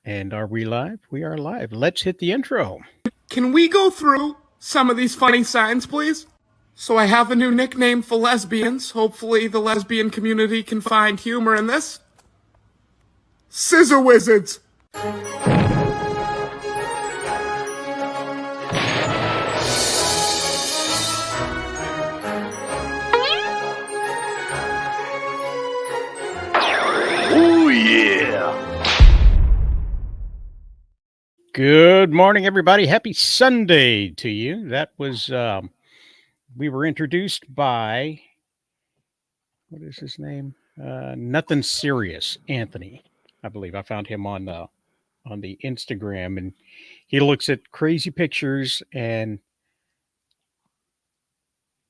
And are we live? We are live. Let's hit the intro. Can we go through some of these funny signs, please? So I have a new nickname for lesbians. Hopefully the lesbian community can find humor in this. Scissor Wizards. Oh, yeah. Good morning, everybody. Happy Sunday to you. That was, we were introduced by, what is his name? Nothing Serious, Anthony, I believe. I found him on the Instagram, and he looks at crazy pictures and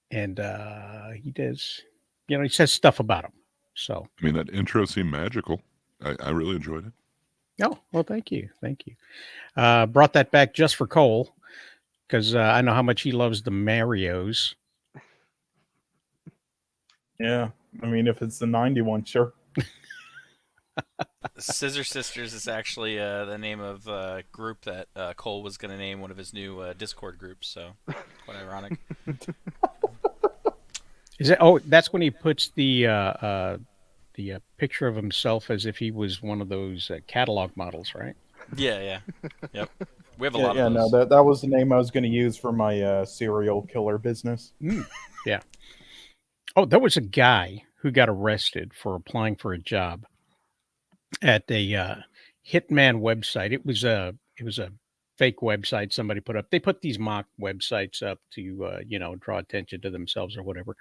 he does, he says stuff about them. So, I mean, that intro seemed magical. I really enjoyed it. oh, well, thank you. Thank you. Brought that back just for Cole because I know how much he loves the Marios. Yeah, I mean, if it's the 91, sure. Scissor Sisters is actually the name of a group that Cole was going to name one of his new Discord groups, so quite ironic. Is it? Oh, that's when he puts the picture of himself as if he was one of those catalog models, right? Yeah. Yep. We have a lot of those. No, that was the name I was going to use for my serial killer business. Yeah. Oh, there was a guy who got arrested for applying for a job at a hitman website. It was a fake website somebody put up. They put these mock websites up to draw attention to themselves or whatever.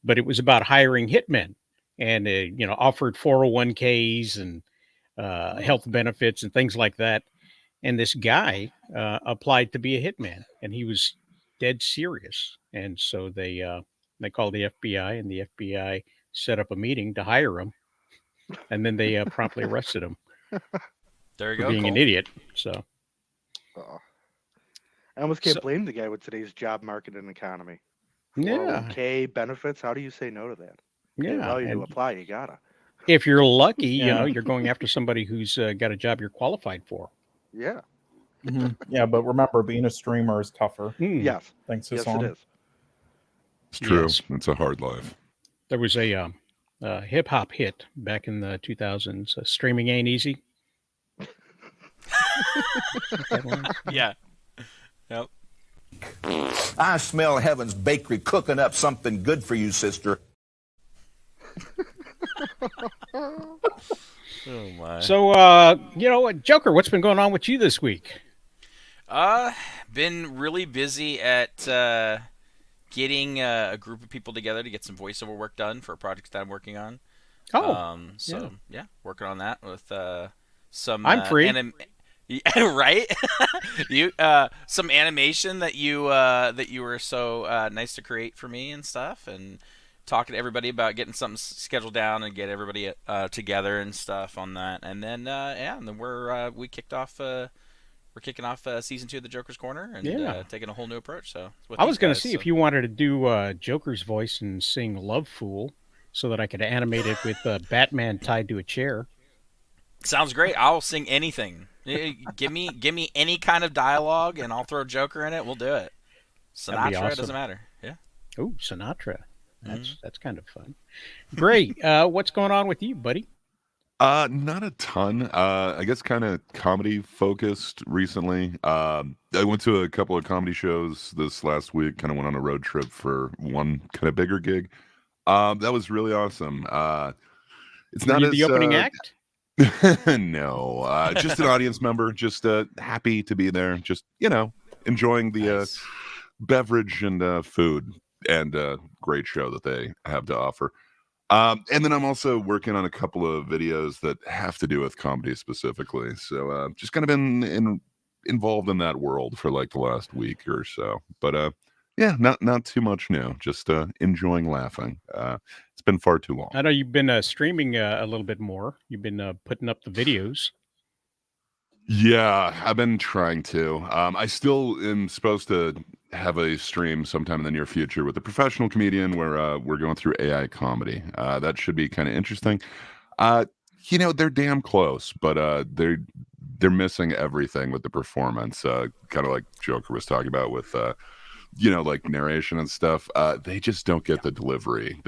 But it was about hiring hitmen, and offered 401ks and health benefits and things like that. And this guy applied to be a hitman, and he was dead serious. And so they called the FBI, and the FBI set up a meeting to hire him, and then they promptly arrested him. There you for go, being Cole. an idiot. So I almost can't blame the guy with today's job market and economy. yeah, 401k benefits. How do you say no to that? They yeah. allow you to And apply. You gotta. if you're lucky, Yeah. you're going after somebody who's got a job you're qualified for. Yeah. Yeah, but remember, being a streamer is tougher. Yes. Thanks to Yes, Song. it is. It's true. Yes. It's a hard life. There was a hip hop hit back in the 2000s. Streaming ain't easy. That one? Yeah. Yep. I smell Heaven's Bakery cooking up something good for you, sister. Oh my. So, Joker, what's been going on with you this week? Been really busy at getting a group of people together to get some voiceover work done for a project that I'm working on. Oh, yeah, working on that with some. I'm free. Right? You some animation that you were so nice to create for me and stuff, and talking to everybody about getting something scheduled down and get everybody together and stuff on that. And then and then we kicked off. We're kicking off season 2 of the Joker's Corner and taking a whole new approach. So I was going to see if you wanted to do Joker's voice and sing "Love Fool," so that I could animate it with Batman tied to a chair. Sounds great. I'll sing anything. Give me any kind of dialogue, and I'll throw Joker in it. We'll do it. Sinatra, awesome. It doesn't matter. Yeah. Oh, Sinatra. That's kind of fun. Great. What's going on with you, buddy? Not a ton. I guess kind of comedy focused recently. I went to a couple of comedy shows this last week. Kind of went on a road trip for one kind of bigger gig. That was really awesome. It's Were not you as the opening act. No, just an audience member. Just happy to be there. Just enjoying the Nice. beverage and food and great show that they have to offer. And then I'm also working on a couple of videos that have to do with comedy specifically. So just kind of been involved in that world for like the last week or so. But yeah, not too much new. Just enjoying laughing. It's been far too long. I know you've been streaming a little bit more. You've been putting up the videos. Yeah, I've been trying to. I still am supposed to have a stream sometime in the near future with a professional comedian where we're going through AI comedy. That should be kind of interesting. They're damn close, but they're missing everything with the performance. Kind of like Joker was talking about with like narration and stuff. They just don't get the delivery.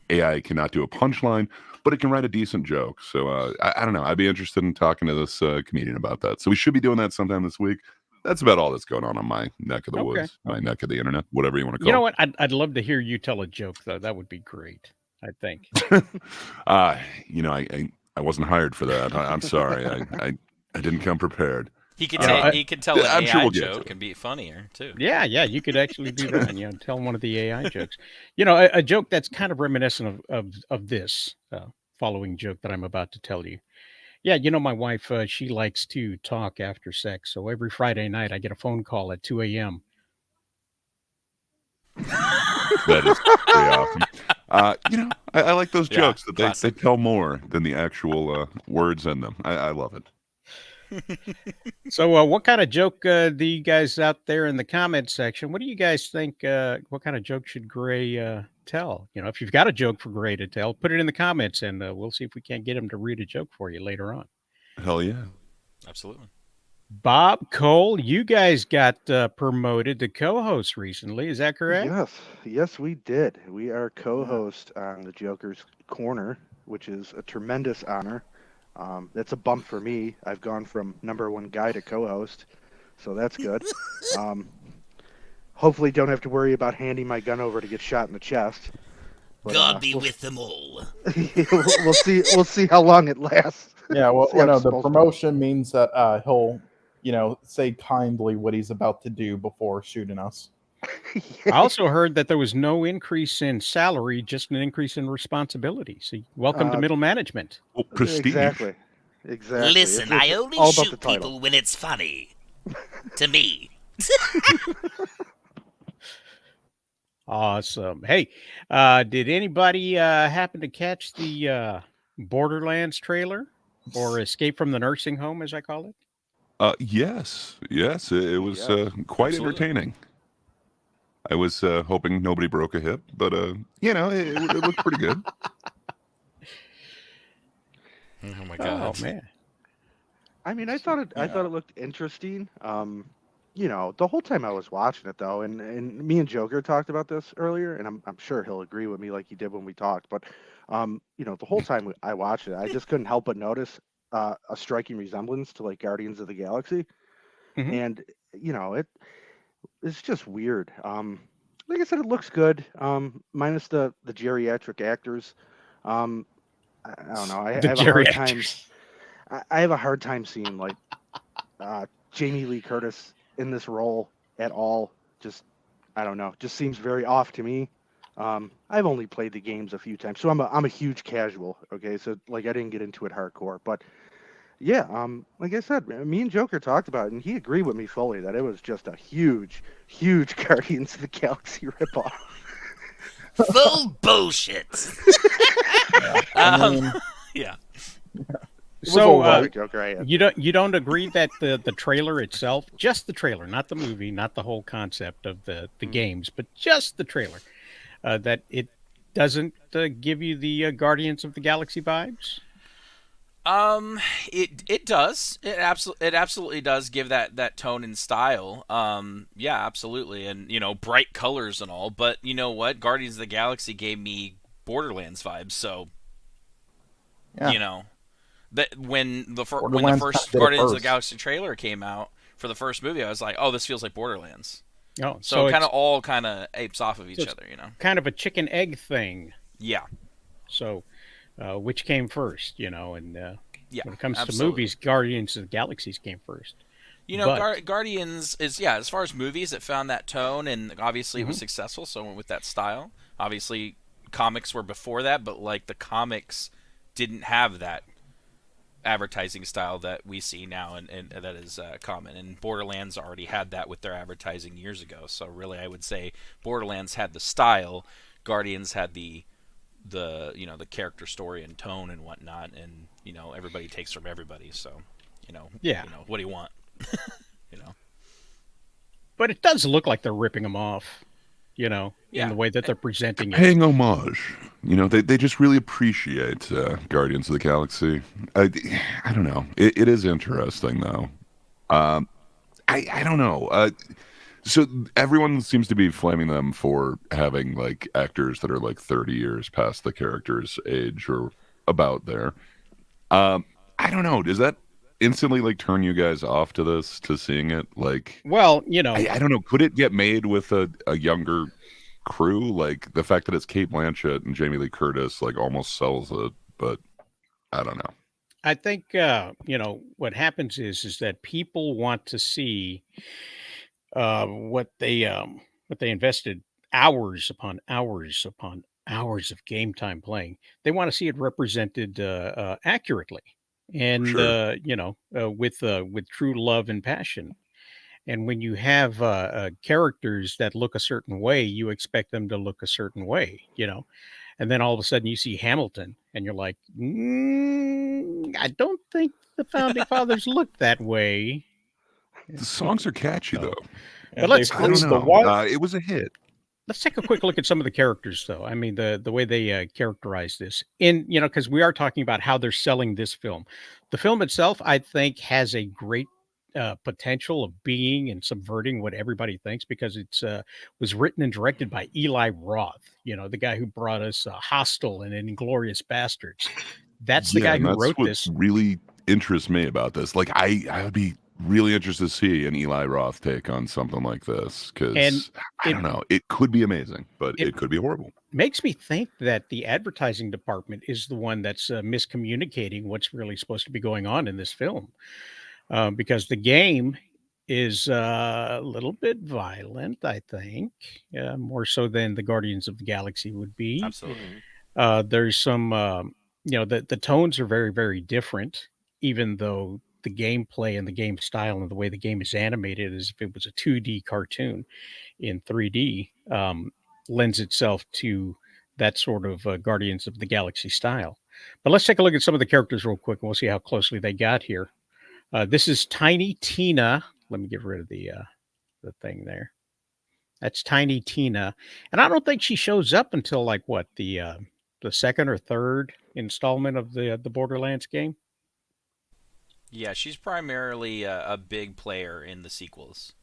AI cannot do a punchline, but it can write a decent joke. So I don't know. I'd be interested in talking to this comedian about that. So we should be doing that sometime this week. That's about all that's going on my neck of the woods, my neck of the internet, whatever you want to call it. You know what? I'd love to hear you tell a joke, though. That would be great, I think. I wasn't hired for that. I'm sorry. I didn't come prepared. He could tell an I'm AI sure we'll get joke to it. and be funnier too. Yeah, you could actually do that. Tell one of the AI jokes. A joke that's kind of reminiscent of this following joke that I'm about to tell you. Yeah, my wife, she likes to talk after sex. So every Friday night, I get a phone call at 2 a.m. That is pretty awesome. I like those jokes that they tell more than the actual words in them. I love it. So what kind of joke do you guys out there in the comment section, what do you guys think, what kind of joke should Gray tell? If you've got a joke for Gray to tell, put it in the comments and we'll see if we can't get him to read a joke for you later on. Hell yeah. Absolutely. Bob, Cole, you guys got promoted to co-host recently. Is that correct? Yes, we did. We are co-host on the Joker's Corner, which is a tremendous honor. That's a bump for me. I've gone from number one guy to co-host, so that's good. Hopefully don't have to worry about handing my gun over to get shot in the chest. But, God be with them all. We'll see how long it lasts. Yeah, well, See how no, it's the supposed to. promotion means that he'll, say kindly what he's about to do before shooting us. I also heard that there was no increase in salary, just an increase in responsibility. So welcome to middle management. Well, prestige. Exactly. Listen, It's I only all about the shoot title. people when it's funny. To me. Awesome. Hey, did anybody happen to catch the Borderlands trailer or Escape from the Nursing Home, as I call it? Yes, it was quite Absolutely. entertaining. I was hoping nobody broke a hip, but it looked pretty good. Oh my god. Oh man. I mean, I thought it looked interesting. The whole time I was watching it though, and me and Joker talked about this earlier, and I'm sure he'll agree with me like he did when we talked. But the whole time I watched it, I just couldn't help but notice a striking resemblance to like Guardians of the Galaxy, Mhm. and it's just weird. Like I said, it looks good. Minus the geriatric actors. I don't know. I The have a hard time. geriatrics. I have a hard time seeing like Jamie Lee Curtis in this role at all. Just I don't know. Just seems very off to me. I've only played the games a few times, so I'm a huge casual. Okay, so like I didn't get into it hardcore, but yeah, like I said, me and Joker talked about it, and he agreed with me fully that it was just a huge Guardians of the Galaxy ripoff. Full bullshit. Yeah. So Joker, you don't agree that the trailer itself, just the trailer, not the movie, not the whole concept of the games, but just the trailer, that it doesn't give you the Guardians of the Galaxy vibes? It does. It absolutely does give that tone and style. Yeah, absolutely, and bright colors and all. But you know what? Guardians of the Galaxy gave me Borderlands vibes. So, that when the first Guardians of the Galaxy trailer came out for the first movie, I was like, oh, this feels like Borderlands. Oh, so it kind of apes off of each other, kind of a chicken egg thing. Yeah. So, which came first, and when it comes absolutely. to movies, Guardians of the Galaxies came first. Guardians is, as far as movies, it found that tone, and obviously it was successful, so it went with that style. Obviously, comics were before that, but like the comics didn't have that advertising style that we see now, and that is common. And Borderlands already had that with their advertising years ago. So really, I would say Borderlands had the style, Guardians had the character story and tone and whatnot, and everybody takes from everybody. So what do you want? But it does look like they're ripping them off. in Yeah. the way that they're presenting it. Paying homage. They just really appreciate Guardians of the Galaxy. I don't know. It is interesting though. Um, I don't know. So everyone seems to be flaming them for having like actors that are like 30 years past the character's age or about there. I don't know. Does that instantly like turn you guys off to seeing it? Like, Well, I don't know. Could it get made with a younger crew? Like the fact that it's Kate Blanchett and Jamie Lee Curtis like almost sells it, but I don't know. I think what happens is that people want to see what they invested hours of game time playing. They want to see it represented accurately, and Sure. with true love and passion. And when you have characters that look a certain way, you expect them to look a certain way. And then all of a sudden you see Hamilton, and you're like, I don't think the founding fathers looked that way. The songs are catchy though. But let's I don't the know. what? It was a hit. Let's take a quick look at some of the characters, though. I mean, the way they characterize this, because we are talking about how they're selling this film. The film itself, I think, has a great potential of being and subverting what everybody thinks, because it's was written and directed by Eli Roth. The guy who brought us Hostel and Inglorious Bastards. That's the guy and who that's wrote what this. really interests me about this. Like, I would be really interested to see an Eli Roth take on something like this, And because I it don't know. It could be amazing, but it it could be horrible. makes me think that the advertising department is the one that's miscommunicating what's really supposed to be going on in this film, because the game is a little bit violent, I think, more so than the Guardians of the Galaxy would be. Absolutely. There's some, the tones are very, very different, even though the gameplay and the game style and the way the game is animated as if it was a 2D cartoon in 3D, lends itself to that sort of Guardians of the Galaxy style. But let's take a look at some of the characters real quick, and we'll see how closely they got here. This is Tiny Tina. Let me get rid of the thing there. That's Tiny Tina, and I don't think she shows up until like what the second or third installment of the Borderlands game. Yeah, she's primarily a big player in the sequels.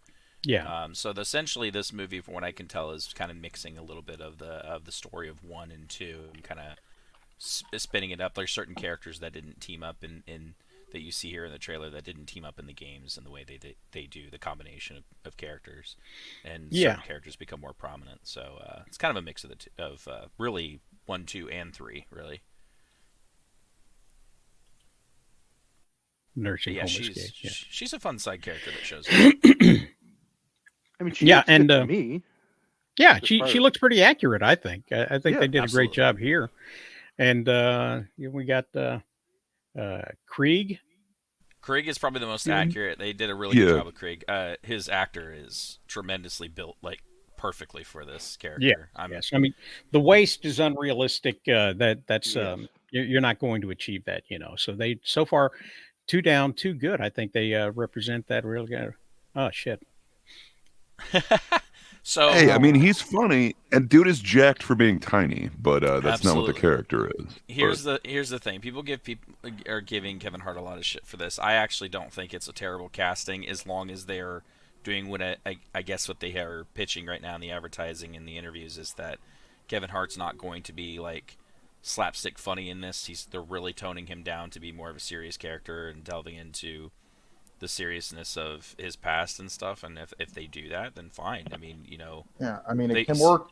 Yeah, So essentially, this movie, from what I can tell, is kind of mixing a little bit of the story of 1 and 2 and kind of spinning it up. There's certain characters that didn't team up in that you see here in the trailer that didn't team up in the games, and the way they do the combination of characters, and yeah. certain characters become more prominent. So it's kind of a mix of of really 1, 2, and 3, really. But Nursing yeah, home she's escape. Yeah, she's a fun side character that shows up. I mean, she yeah, looks good and to me. yeah, as she far she as- looks pretty accurate. I think. I think Yeah, they did a great absolutely. job here, and we got Krieg. Krieg is probably the most Mhm. accurate. They did a really good Yeah. job with Krieg. His actor is tremendously built, like perfectly for this Yeah, character. yes. I mean, the waist is unrealistic. That's Yes. you're not going to achieve that. So they so far 2 down, 2 good. I think they represent that really good. Oh shit. So Hey, I mean, he's funny, and dude is jacked for being tiny, but that's not what the Absolutely. character is. here's the thing. People are giving Kevin Hart a lot of shit for this. I actually don't think it's a terrible casting, as long as they're doing what I guess what they are pitching right now in the advertising and the interviews is that Kevin Hart's not going to be like slapstick funny in this. They're really toning him down to be more of a serious character and delving into the seriousness of his past and stuff. And if they do that, then fine. I mean, Yeah, I mean, They- it can work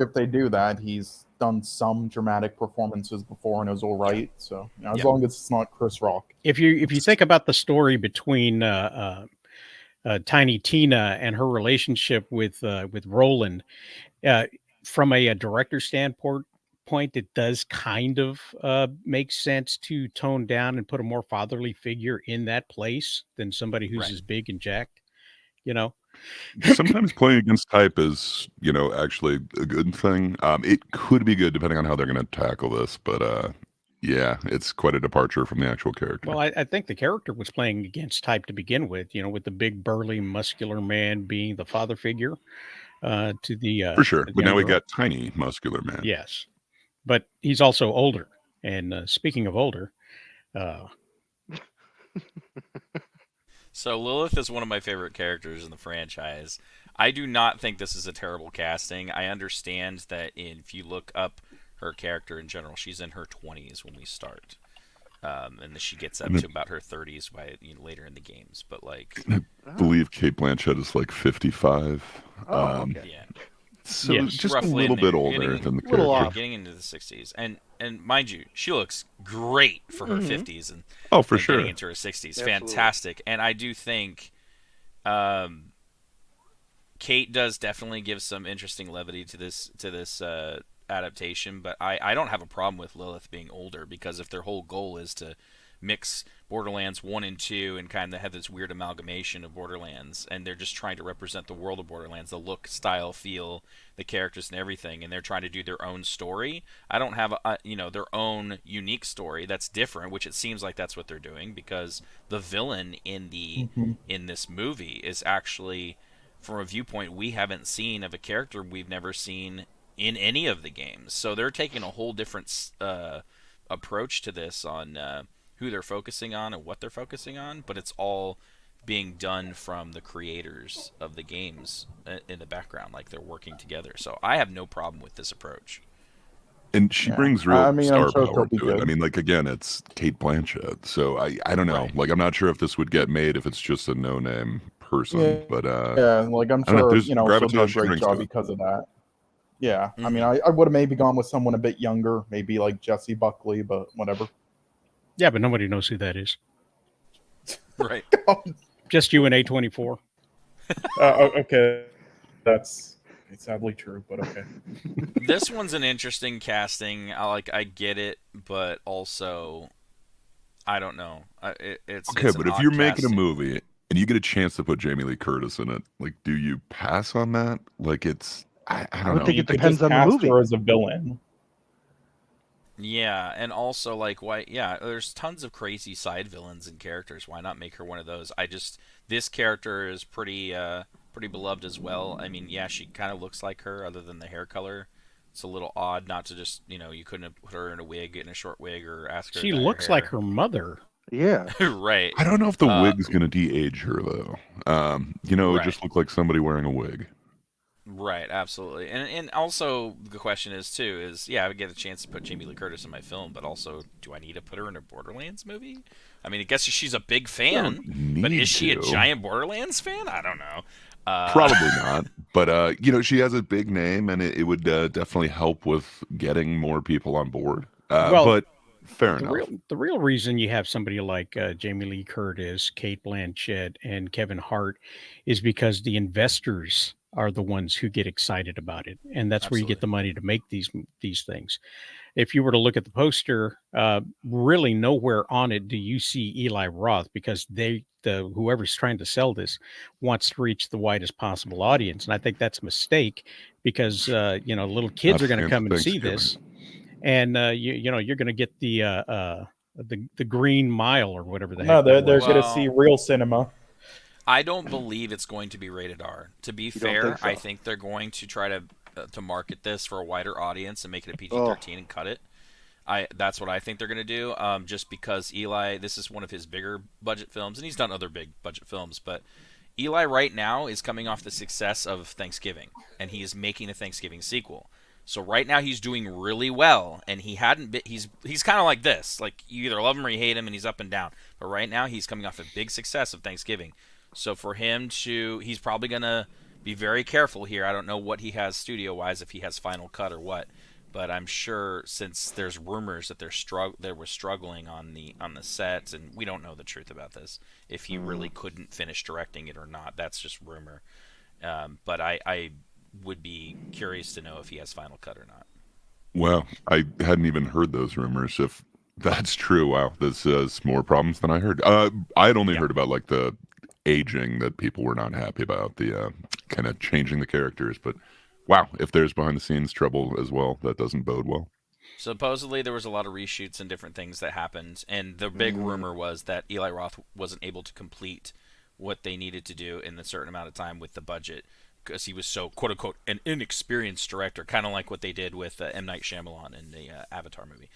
if they do that. He's done some dramatic performances before and it was all right. So as Yeah. long as it's not Chris Rock. If you think about the story between Tiny Tina and her relationship with Roland, uh, from a director standpoint, it does kind of make sense to tone down and put a more fatherly figure in that place than somebody who's Right. as big and jacked. You know, Sometimes playing against type is, actually a good thing. It could be good depending on how they're going to tackle this, but yeah, it's quite a departure from the actual character. well, I think the character was playing against type to begin with. With the big burly muscular man being the father figure. to the For sure. to the But now we younger. got tiny, muscular man. Yes, but he's also older. And speaking of older, uh, So Lilith is one of my favorite characters in the franchise. I do not think this is a terrible casting. I understand that if you look up her character in general, she's in her 20s when we start, and then she gets up And to about her 30s by later in the games. But like, I believe Kate Blanchett is like 55. Oh, Um, okay. yeah, so Yes. just a roughly little in there. bit older than the Little character. off. Getting into the 60s, and mind you, she looks great for her 50s and Oh, for and sure. getting into her 60s. Absolutely. Fantastic. And I do think Kate does definitely give some interesting levity to this adaptation, but I don't have a problem with Lilith being older, because if their whole goal is to mix Borderlands 1 and 2 and kind of have this weird amalgamation of Borderlands, and they're just trying to represent the world of Borderlands, the look, style, feel, the characters and everything, and they're trying to do their own story. I don't have their own unique story that's different, which it seems like that's what they're doing, because the villain in this movie is actually from a viewpoint we haven't seen of a character we've never seen in any of the games. So they're taking a whole different approach to this on who they're focusing on and what they're focusing on, but it's all being done from the creators of the games in the background, like they're working together. So I have no problem with this approach. And she Yeah. brings real I mean, I'm star sure she'll power be to it. I good. mean, like, again, it's Kate Blanchett. So I don't know. Right. Like, I'm not sure if this would get made if it's just a no-name person. Yeah, But yeah, like I'm I don't know. sure There's she'll do a gravitas she great brings job to it. because of that. Yeah, I mean, Mhm. I would have maybe gone with someone a bit younger, maybe like Jesse Buckley, but whatever. yeah, but nobody knows who that is. Right. Just you and A24. Okay, that's sadly true, but okay. This one's an interesting casting. I get it, but also I don't know. It's Okay, it's but an if odd you're making a casting. movie and you get a chance to put Jamie Lee Curtis in it, like, do you pass on that? Like, I I don't would know. think You it could depends just on the cast movie. her as a villain. Yeah, and also like why? Yeah, there's tons of crazy side villains and characters. Why not make her one of those? This character is pretty beloved as well. I mean, yeah, she kind of looks like her, other than the hair color. It's a little odd not to just you couldn't have put her in a wig, in a short wig, or ask her She to dye looks her like hair. her mother. Yeah. Right. I don't know if the Uh, wig's going to de-age her, though. It would Right. just look like somebody wearing a wig. Right, absolutely, and also the question is yeah, I would get a chance to put Jamie Lee Curtis in my film, but also, do I need to put her in a Borderlands movie? I mean, I guess she's a big fan, but need is she a to. giant Borderlands fan? I don't know. Probably not. But, she has a big name, and it would definitely help with getting more people on board. Well, But fair the enough. real reason you have somebody like Jamie Lee Curtis, Kate Blanchett, and Kevin Hart is because the investors are the ones who get excited about it, and that's where you get the money to make these things. If you were to look at the poster, really nowhere on it do you see Eli Roth, because whoever's trying to sell this wants to reach the widest possible audience, and I think that's a mistake, because little kids Not are going to fancy come and see Thanksgiving. this, and you're going to get the Green Mile or whatever the No, heck they're that was. going to see real cinema. I don't believe it's going to be rated R. To be don't fair, think so? I think they're going to try to market this for a wider audience and make it a PG-13 and cut it. That's what I think they're going to do. Just because Eli, this is one of his bigger budget films, and he's done other big budget films, but Eli right now is coming off the success of Thanksgiving, and he is making a Thanksgiving sequel. So right now he's doing really well, and he hadn't been. He's kind of like this, like you either love him or you hate him, and he's up and down. But right now he's coming off a big success of Thanksgiving. So for him he's probably gonna be very careful here. I don't know what he has studio wise, if he has Final Cut or what, but I'm sure, since there's rumors that they were struggling on the set, and we don't know the truth about this, if he really couldn't finish directing it or not. That's just rumor. But I would be curious to know if he has Final Cut or not. Well, I hadn't even heard those rumors. If that's true, wow, this has more problems than I heard. I had only heard about, like, the aging that people were not happy about, the kind of changing the characters. But wow, if there's behind the scenes trouble as well, that doesn't bode well. Supposedly there was a lot of reshoots and different things that happened, and the big rumor was that Eli Roth wasn't able to complete what they needed to do in a certain amount of time with the budget. because he was so quote unquote an inexperienced director, kind of like what they did with M. Night Shyamalan in the Avatar movie.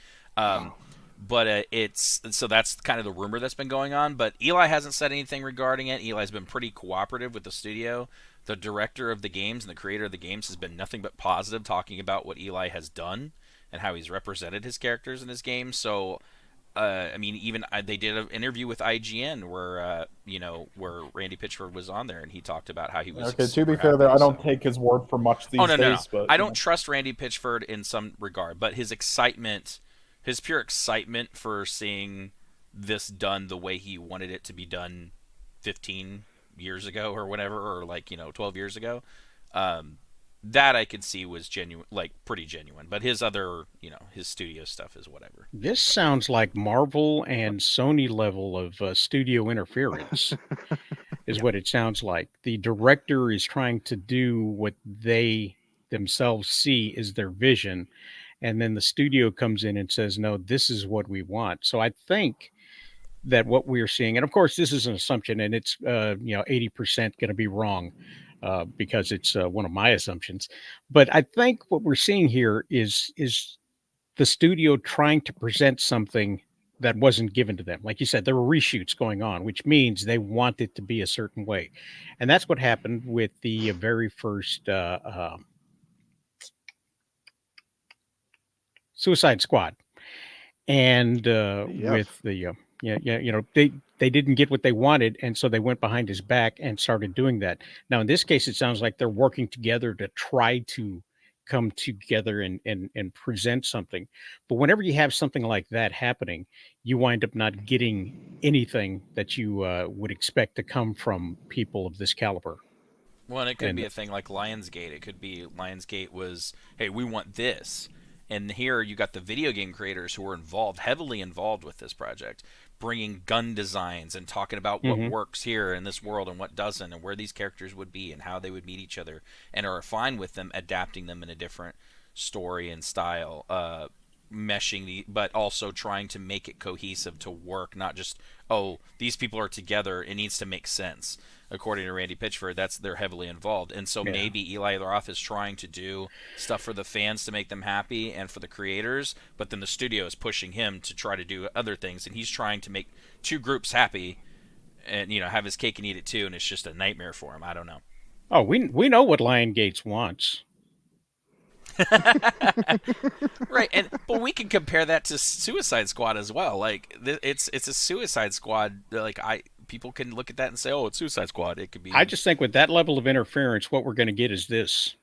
But it's so that's kind of the rumor that's been going on. But Eli hasn't said anything regarding it. Eli's been pretty cooperative with the studio. The director of the games and the creator of the games has been nothing but positive, talking about what Eli has done and how he's represented his characters in his games. So, I mean, even they did an interview with IGN where where Randy Pitchford was on there, and he talked about how he was. Okay, to super be fair, happy, there, I don't so. take his word for much these No. days. But I don't trust Randy Pitchford in some regard, but his excitement, his pure excitement for seeing this done the way he wanted it to be done 15 years ago or whatever, or 12 years ago, that I could see was genuine, like pretty genuine. But his other, his studio stuff is whatever. This sounds like Marvel and Sony level of studio interference, is what it sounds like. The director is trying to do what they themselves see is their vision, and then the studio comes in and says, no, this is what we want. So I think that what we're seeing, and of course this is an assumption, and it's 80% going to be wrong, because it's one of my assumptions, but I think what we're seeing here is the studio trying to present something that wasn't given to them. Like you said, there were reshoots going on, which means they want it to be a certain way, and that's what happened with the very first Suicide Squad. And with the they didn't get what they wanted, and so they went behind his back and started doing that. Now in this case, it sounds like they're working together to try to come together and present something. But whenever you have something like that happening, you wind up not getting anything that you would expect to come from people of this caliber. Well, and it could And be a thing like Lionsgate. It could be Lionsgate was, hey, we want this. And here you got the video game creators who were involved, heavily involved with this project, bringing gun designs and talking about what works here in this world and what doesn't, and where these characters would be and how they would meet each other, and are fine with them adapting them in a different story and style, but also trying to make it cohesive to work, not just, oh, these people are together, it needs to make sense. According to Randy Pitchford, they're heavily involved, and so maybe Eli Roth is trying to do stuff for the fans to make them happy and for the creators, but then the studio is pushing him to try to do other things, and he's trying to make two groups happy, and have his cake and eat it too, and it's just a nightmare for him. I don't know. oh, we know what Lion Gates wants. Right, but we can compare that to Suicide Squad as well. Like it's a Suicide Squad. Like people can look at that and say, oh, it's Suicide Squad. It could be. I just think with that level of interference, what we're going to get is this.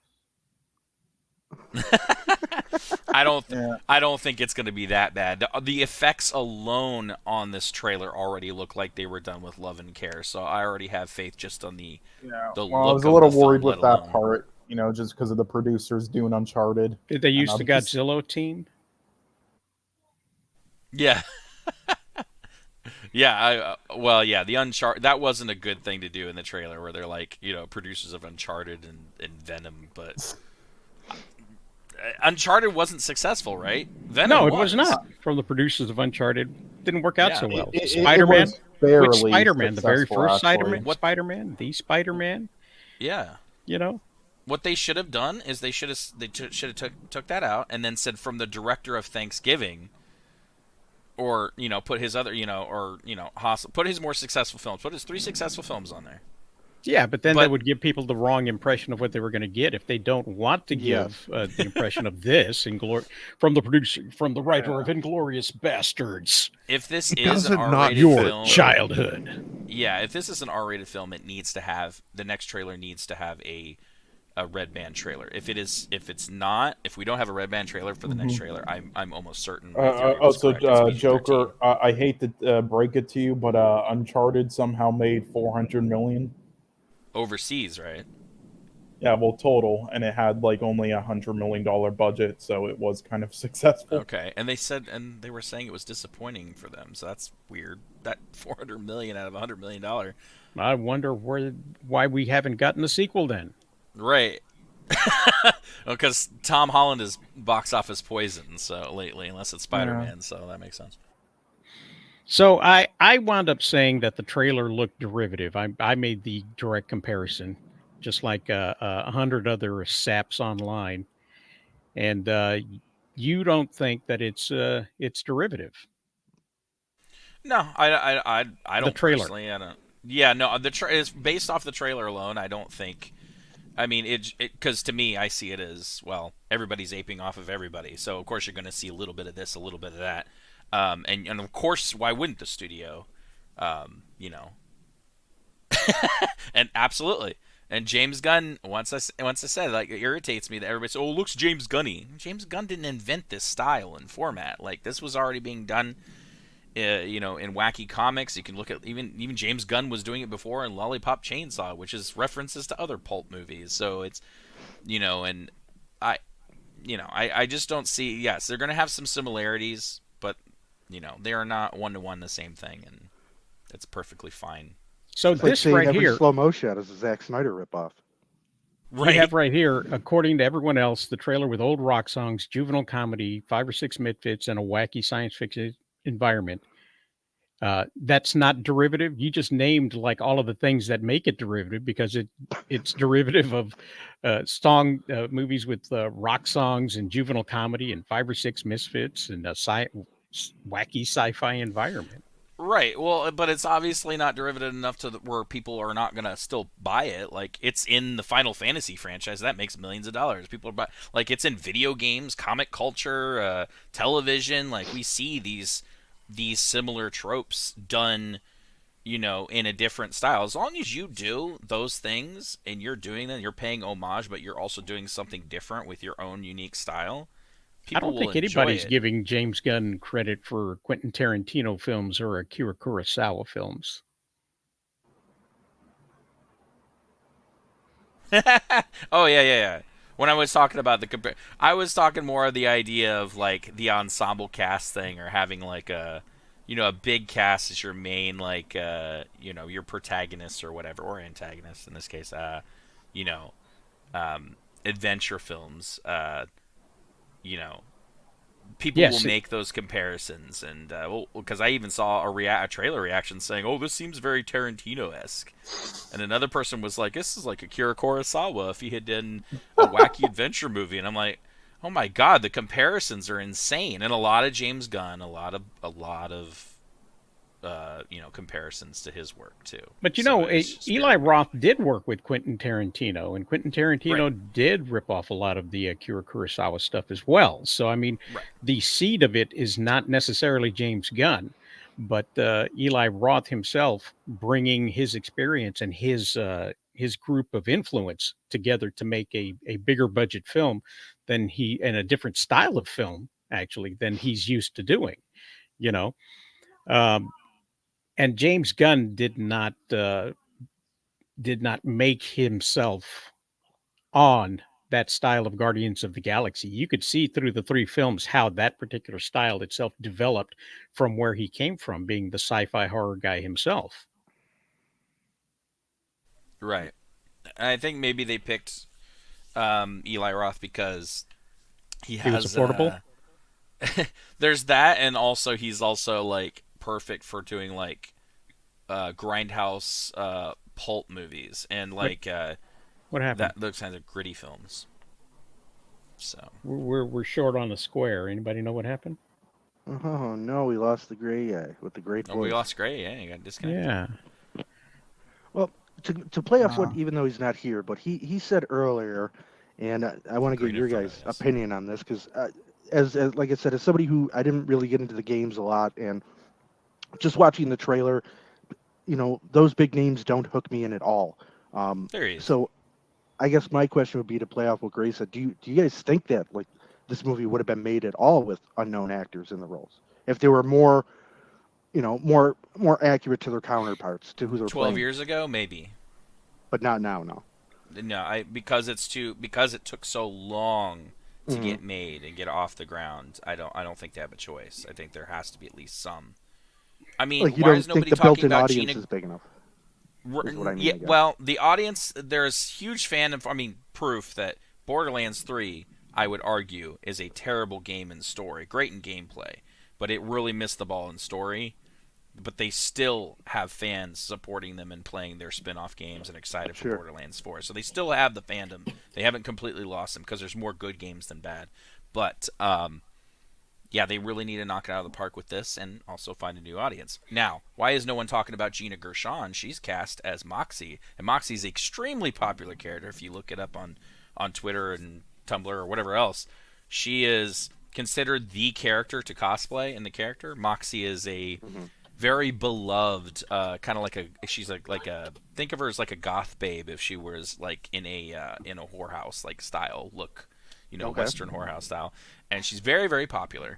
I don't think it's going to be that bad. The effects alone on this trailer already look like they were done with love and care. So I already have faith just on the well, look I was a of little the film, worried with let that alone- part, just because of the producers doing Uncharted. Did they use And the I'm just- Godzilla team? Yeah. Yeah, the Uncharted, that wasn't a good thing to do in the trailer, where they're like, producers of Uncharted and Venom, but Uncharted wasn't successful, right? Venom No, it was not. From the producers of Uncharted, didn't work out Yeah. so well. It Spider-Man, was barely which Spider-Man? The very successful, first actually. Spider-Man, the Spider-Man. Yeah. What they should have done is they should have took that out and then said from the director of Thanksgiving, or put his other put his more successful films, put his 3 successful films on there. Yeah, but then that would give people the wrong impression of what they were going to get if they don't want to give the impression of this from the producer, from the writer of Inglorious Bastards. If this Does is an it not R-rated Your film, childhood. yeah, if this is an R-rated film, it needs to have the next trailer needs to have a Red Band trailer. If it's not, if we don't have a Red Band trailer for the next trailer, I'm almost certain. my theory was correct. It's PG-13. Joker, I hate to break it to you, but Uncharted somehow made $400 million. Overseas, right? Yeah, well, total, and it had like only $100 million budget, so it was kind of successful. Okay, and they were saying it was disappointing for them, so that's weird. That $400 million out of $100 million. I wonder why we haven't gotten the sequel then. Right. Because Tom Holland is box office poison so lately, unless it's Spider-Man, so that makes sense. So I wound up saying that the trailer looked derivative. I made the direct comparison. just like 100 other saps online, and you don't think that it's derivative. No, I The don't trailer. personally. I don't. Yeah, no. It's based off the trailer alone. I don't think. I mean, because to me, I see it as well. Everybody's aping off of everybody, so of course you're going to see a little bit of this, a little bit of that, and of course, why wouldn't the studio? You know, and absolutely. And James Gunn, once I said, like, it irritates me that everybody says, "Oh, it looks James Gunny." James Gunn didn't invent this style and format. Like, this was already being done, in wacky comics. You can look at even James Gunn was doing it before in Lollipop Chainsaw, which is references to other pulp movies. So it's, and I, I just don't see. Yes, they're going to have some similarities, but they are not one to one the same thing, and it's perfectly fine. So It's like this saying right every here, slow mo shot is a Zack Snyder ripoff. we Right. have right here, according to everyone else, the trailer with old rock songs, juvenile comedy, 5 or 6 misfits, and a wacky science fiction environment. That's not derivative. You just named like all of the things that make it derivative because it's derivative of song movies with rock songs and juvenile comedy and 5 or 6 misfits and a wacky sci-fi environment. Right. Well, but it's obviously not derivative enough where people are not gonna still buy it. Like, it's in the Final Fantasy franchise that makes millions of dollars. People are like, it's in video games, comic culture, television. Like, we see these similar tropes done, in a different style. As long as you do those things and you're doing them, you're paying homage, but you're also doing something different with your own unique style. I People don't will think enjoy anybody's it. giving James Gunn credit for Quentin Tarantino films or Akira Kurosawa films. Oh yeah, yeah, yeah. When I was talking about I was talking more of the idea of like the ensemble cast thing, or having like a big cast as your main, like your protagonist or whatever, or antagonist in this case. You know, Adventure films. You know, People will Yes, make those comparisons, and because I even saw a trailer reaction saying, "Oh, this seems very Tarantino-esque," and another person was like, "This is like Akira Kurosawa if he had done a wacky adventure movie," and I'm like, "Oh my god, the comparisons are insane!" And a lot of James Gunn, a lot of comparisons to his work too. but So it's just Eli very weird. Roth did work with Quentin Tarantino, and Quentin Right, Tarantino did rip off a lot of the Akira Kurosawa stuff as well. So, I mean, right, the seed of it is not necessarily James Gunn, but Eli Roth himself bringing his experience and his group of influence together to make a bigger budget film than and a different style of film actually than he's used to doing. You know, um, and James Gunn did not make himself on that style of Guardians of the Galaxy. You could see through the three films how that particular style itself developed from where he came from, being the sci-fi horror guy himself. right. I think maybe they picked Eli Roth because he He was has affordable. there's that, and also he's also like perfect for doing like grindhouse pulp movies, and What like what happened? those kinds of gritty films. So We're short on the square. Anybody know what happened? Oh no, we lost the gray guy with the great we voice. lost Gray. Yeah, he got disconnected. Yeah. Well, to play off what, Uh, even though he's not here, but he said earlier, and I want to get Green your Inferno, guys' yes. opinion on this because, as like I said, as somebody who I didn't really get into the games a lot, and just watching the trailer, those big names don't hook me in at all. There he is. So I guess my question would be to play off what Grace said. Do you guys think that like this movie would have been made at all with unknown actors in the roles if they were more, more accurate to their counterparts to who they're 12 playing, years ago, maybe. but not now? No. No, because it took so long to Mhm. get made and get off the ground. I don't think they have a choice. I think there has to be at least some. I mean, Like you why is don't think nobody the talking built-in about audience Gina? is big enough? Is what I mean, Yeah, I guess. well, the audience, there's huge proof that Borderlands 3, I would argue, is a terrible game in story. Great in gameplay, but it really missed the ball in story. but they still have fans supporting them and playing their spin-off games and excited for Sure. Borderlands 4. So they still have the fandom. They haven't completely lost them because there's more good games than bad. But yeah, they really need to knock it out of the park with this and also find a new audience. Now, why is no one talking about Gina Gershon? She's cast as Moxie, and Moxie's an extremely popular character. If you look it up on Twitter and Tumblr or whatever else, she is considered the character to cosplay in the character. Moxie is a very beloved, kind of she's like a, think of her as like a goth babe if she was like in a whorehouse like style look, Okay. Western whorehouse style, and she's very, very popular.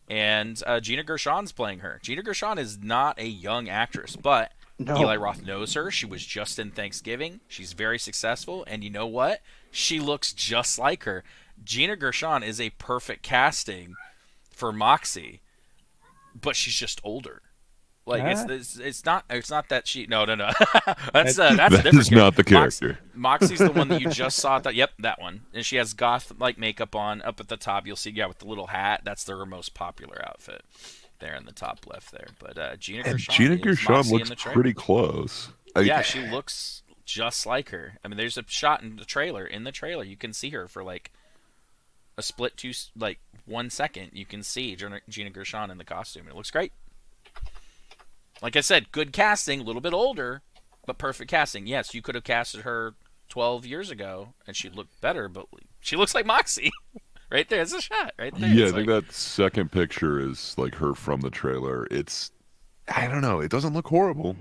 And Gina Gershon's playing her. Gina Gershon is not a young actress, but No. Eli Roth knows her. She was just in Thanksgiving. She's very successful, and you know what? She looks just like her. Gina Gershon is a perfect casting for Moxie, but she's just older. Like it's not that she no that's a That different is not the Mox- character. Moxie's the one that you just saw. Yep, that one. And she has goth like makeup on up at the top. You'll see, with the little hat. That's her most popular outfit there in the top left there. But Gina And Gershon, Gina is Gershon Moxie looks in the trailer. pretty close. Yeah, she looks just like her. I mean, there's a shot in the trailer. In the trailer, you can see her for like a split 1 second. You can see Gina Gershon in the costume. It looks great. Like I said, good casting, a little bit older, but perfect casting. Yes, you could have casted her 12 years ago, and she looked better, but she looks like Moxie. Right there, there's a shot right there. Yeah, It's I think that second picture is like her from the trailer. I don't know. It doesn't look horrible.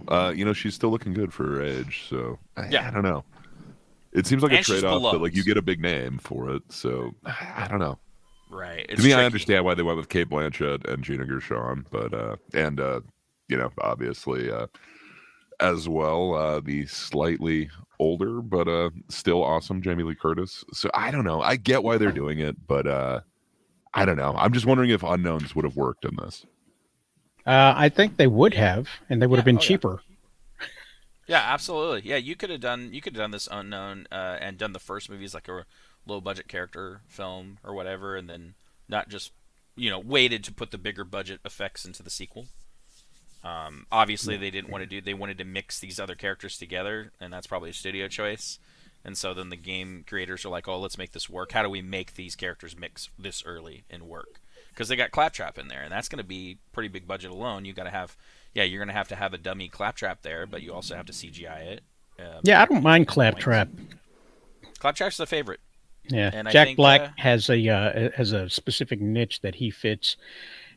She's still looking good for her age. So I don't know. It seems like a And she's trade-off that beloved. like you get a big name for it. So I don't know. right. To It's me, I tricky. understand why they went with Kate Blanchett and Gina Gershon, but obviously as well the slightly older but still awesome Jamie Lee Curtis. So I don't know. I get why they're doing it, but I don't know. I'm just wondering if unknowns would have worked in this. I think they would have, and they would have been Oh, yeah. cheaper. Yeah, absolutely. Yeah, you could have done this unknown and done the first movie as like a low budget character film or whatever, and then not just waited to put the bigger budget effects into the sequel. Obviously, they didn't want to do. They wanted to mix these other characters together, and that's probably a studio choice. And so then the game creators are like, "Oh, let's make this work. How do we make these characters mix this early and work?" Because they got Claptrap in there, and that's going to be pretty big budget alone. You got to have, you're going to have a dummy Claptrap there, but you also have to CGI it. Yeah, I don't mind Claptrap. Claptrap's the favorite. Yeah, And I Jack think, Black has a specific niche that he fits,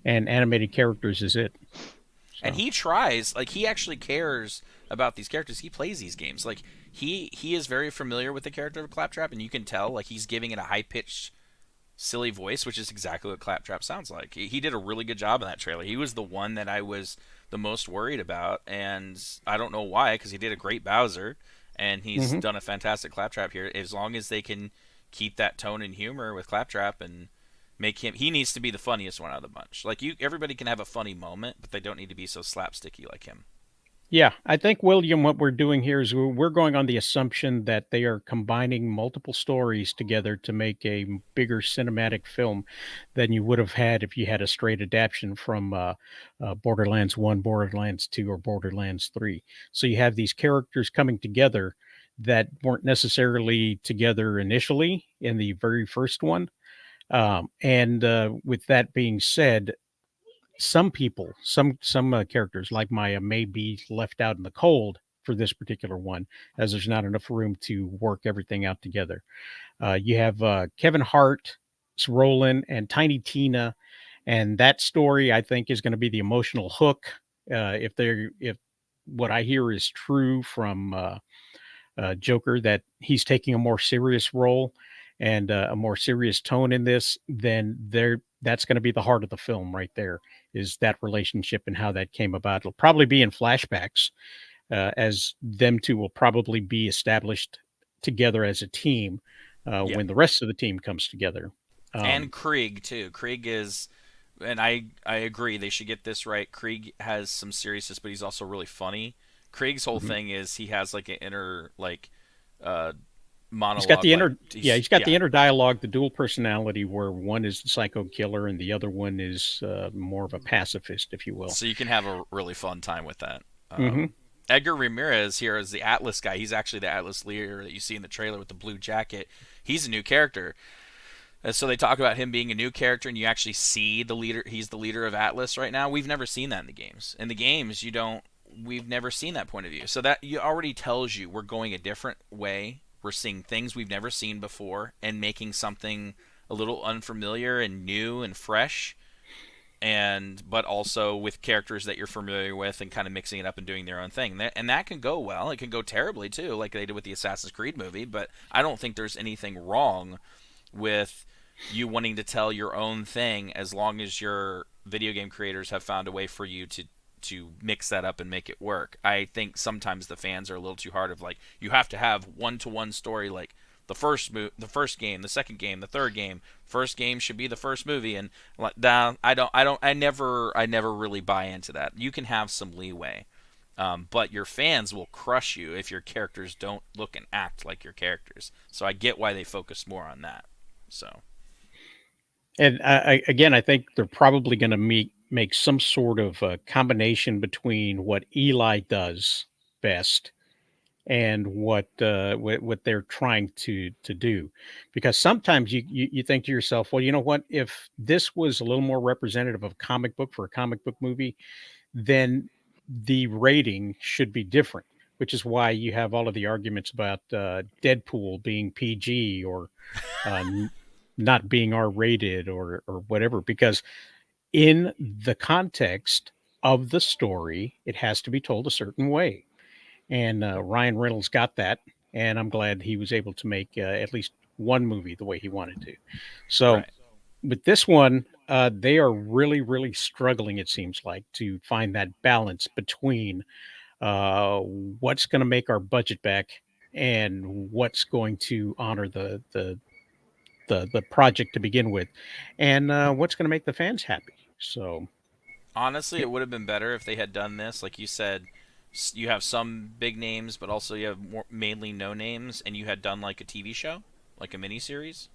and animated characters is it. And he tries, like, he actually cares about these characters. He plays these games. Like, he is very familiar with the character of Claptrap, and you can tell, like, he's giving it a high-pitched, silly voice, which is exactly what Claptrap sounds like. He did a really good job in that trailer. He was the one that I was the most worried about, and I don't know why, because he did a great Bowser, and he's done a fantastic Claptrap here. As long as they can keep that tone and humor with Claptrap and make him, he needs to be the funniest one out of the bunch. Like, everybody can have a funny moment, but they don't need to be so slapsticky like him. Yeah, I think, William, what we're doing here is we're going on the assumption that they are combining multiple stories together to make a bigger cinematic film than you would have had if you had a straight adaptation from Borderlands 1, Borderlands 2, or Borderlands 3. So you have these characters coming together that weren't necessarily together initially in the very first one. And with that being said, some people, some characters like Maya may be left out in the cold for this particular one, as there's not enough room to work everything out together. You have Kevin Hart, Roland, and Tiny Tina, and that story I think is going to be the emotional hook. If what I hear is true from Joker, that he's taking a more serious role and a more serious tone in this, then that's going to be the heart of the film right there, is that relationship and how that came about. It'll probably be in flashbacks, as them two will probably be established together as a team when the rest of the team comes together. And Krieg too. Krieg is, and I agree, they should get this right. Krieg has some seriousness, but he's also really funny. Krieg's whole thing is he has like an inner monologue. He's got the inner, like, he's got the inner dialogue, the dual personality, where one is the psycho killer and the other one is more of a pacifist, if you will. So you can have a really fun time with that. Mm-hmm. Edgar Ramirez here is the Atlas guy. He's actually the Atlas leader that you see in the trailer with the blue jacket. He's a new character. And so they talk about him being a new character, and you actually see the leader. He's the leader of Atlas right now. We've never seen that in the games. In the games, we've never seen that point of view. So that already tells you we're going a different way. We're seeing things we've never seen before and making something a little unfamiliar and new and fresh, but also with characters that you're familiar with and kind of mixing it up and doing their own thing. And that can go well. It can go terribly too, like they did with the Assassin's Creed movie. But I don't think there's anything wrong with you wanting to tell your own thing as long as your video game creators have found a way for you to mix that up and make it work. I think sometimes the fans are a little too hard of like, you have to have one-to-one story, like the first game, the second game, the third game. First game should be the first movie, and I never really buy into that. You can have some leeway, but your fans will crush you if your characters don't look and act like your characters. So I get why they focus more on that. So, and I think they're probably going to make some sort of a combination between what Eli does best and what they're trying to do, because sometimes you think to yourself, well, you know what, if this was a little more representative of a comic book for a comic book movie, then the rating should be different, which is why you have all of the arguments about Deadpool being PG or not being R-rated or whatever, because in the context of the story, it has to be told a certain way. And Ryan Reynolds got that, and I'm glad he was able to make at least one movie the way he wanted to. So right. with this one, they are really, really struggling, it seems like, to find that balance between what's going to make our budget back and what's going to honor the project to begin with, and what's going to make the fans happy. So honestly, it would have been better if they had done this, like you said. You have some big names, but also you have mainly no names, and you had done like a TV show, like a miniseries.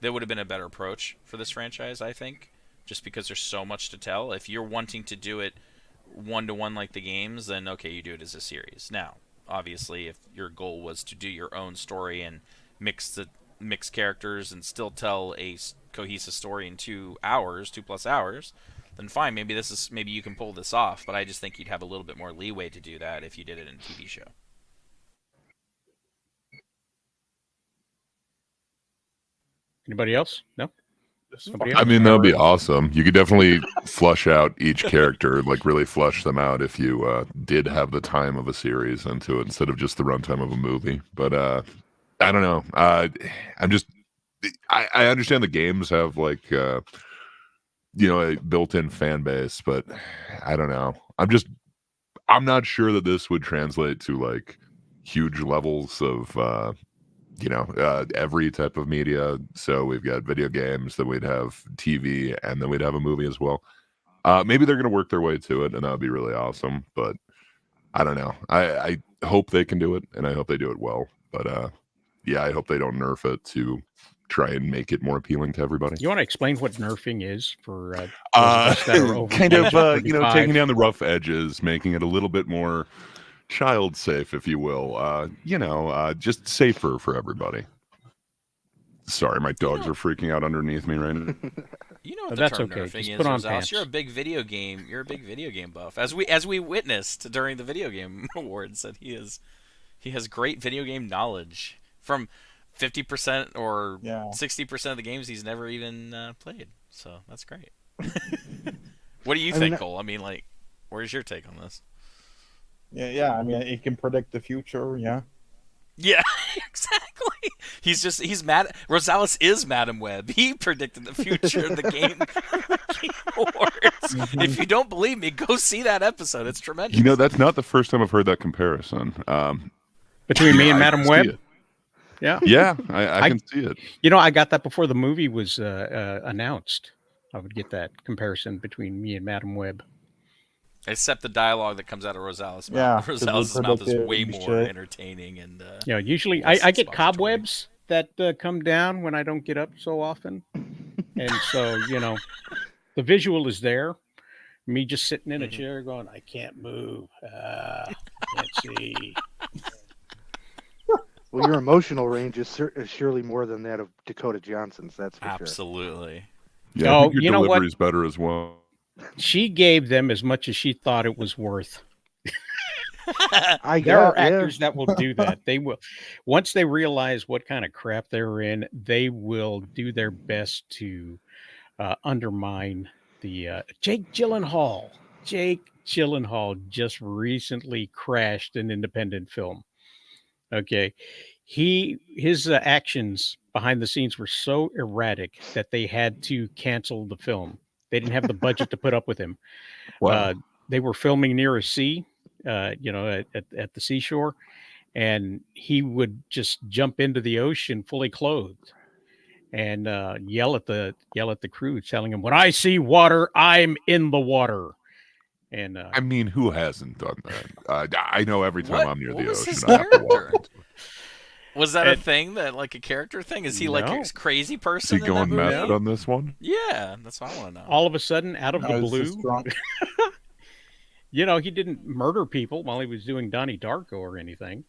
That would have been a better approach for this franchise, I think, just because there's so much to tell. If you're wanting to do it one-to-one like the games, then okay, you do it as a series. Now, obviously, if your goal was to do your own story and mix characters and still tell a cohesive story in 2 hours, 2+ hours, then fine, maybe you can pull this off, but I just think you'd have a little bit more leeway to do that if you did it in a TV show. Anybody else? No? Somebody I else? mean, that would be awesome. You could definitely flush out each character, like really flush them out if you did have the time of a series into it instead of just the runtime of a movie. But I don't know. I understand the games have like a built-in fan base, but I don't know. I'm not sure that this would translate to like huge levels of every type of media. So we've got video games, then we'd have TV, and then we'd have a movie as well. Maybe they're going to work their way to it, and that would be really awesome. But I don't know. I hope they can do it, and I hope they do it well. But I hope they don't nerf it to try and make it more appealing to everybody. You want to explain what nerfing is for those of us that are over kind of 35? taking down the rough edges, making it a little bit more child safe, if you will. Just safer for everybody. Sorry, my dogs are freaking out underneath me right now. You know what That's term okay. nerfing Just is, put on Rosales. pants. You're a big video game buff. As we witnessed during the video game awards, that he has great video game knowledge from 50% or 60% of the games he's never even played. So that's great. What do you think, Cole? I mean, like, where's your take on this? Yeah. I mean, it can predict the future. Yeah. Yeah, exactly. He's mad. Rosales is Madam Web. He predicted the future of the game awards. If you don't believe me, go see that episode. It's tremendous. That's not the first time I've heard that comparison. Between me and Madam Web? Yeah. Yeah, I can see it. I got that before the movie was announced. I would get that comparison between me and Madam Web. Except the dialogue that comes out of Rosales' Yeah, mouth. 'cause we Rosales' mouth is predicted way the more shit. entertaining and Usually less I get expository. cobwebs that come down when I don't get up so often. And so, the visual is there. Me just sitting in a chair going, I can't move. Can't see. Well, your emotional range is surely more than that of Dakota Johnson's. That's for sure. Absolutely. Yeah, I Oh, think your you know what? delivery is better as well. She gave them as much as she thought it was worth. I There are get, yeah. actors that will do that. They will, once they realize what kind of crap they're in, they will do their best to undermine the Jake Gyllenhaal. Jake Gyllenhaal just recently crashed an independent film. Okay, his actions behind the scenes were so erratic that they had to cancel the film. They didn't have the budget to put up with him. Wow. They were filming near a sea, at the seashore, and he would just jump into the ocean fully clothed and yell at the crew, telling them, "When I see water, I'm in the water." And I mean, who hasn't done that? I know every time I'm near What the was ocean, his I have to walk. character? Was that a And- thing that like a character thing? Is he like No. a crazy Is person he in that going movie? method on this one? Yeah, that's what I want to know. all of a sudden, out of No, the it's just blue, drunk. he didn't murder people while he was doing Donnie Darko or anything.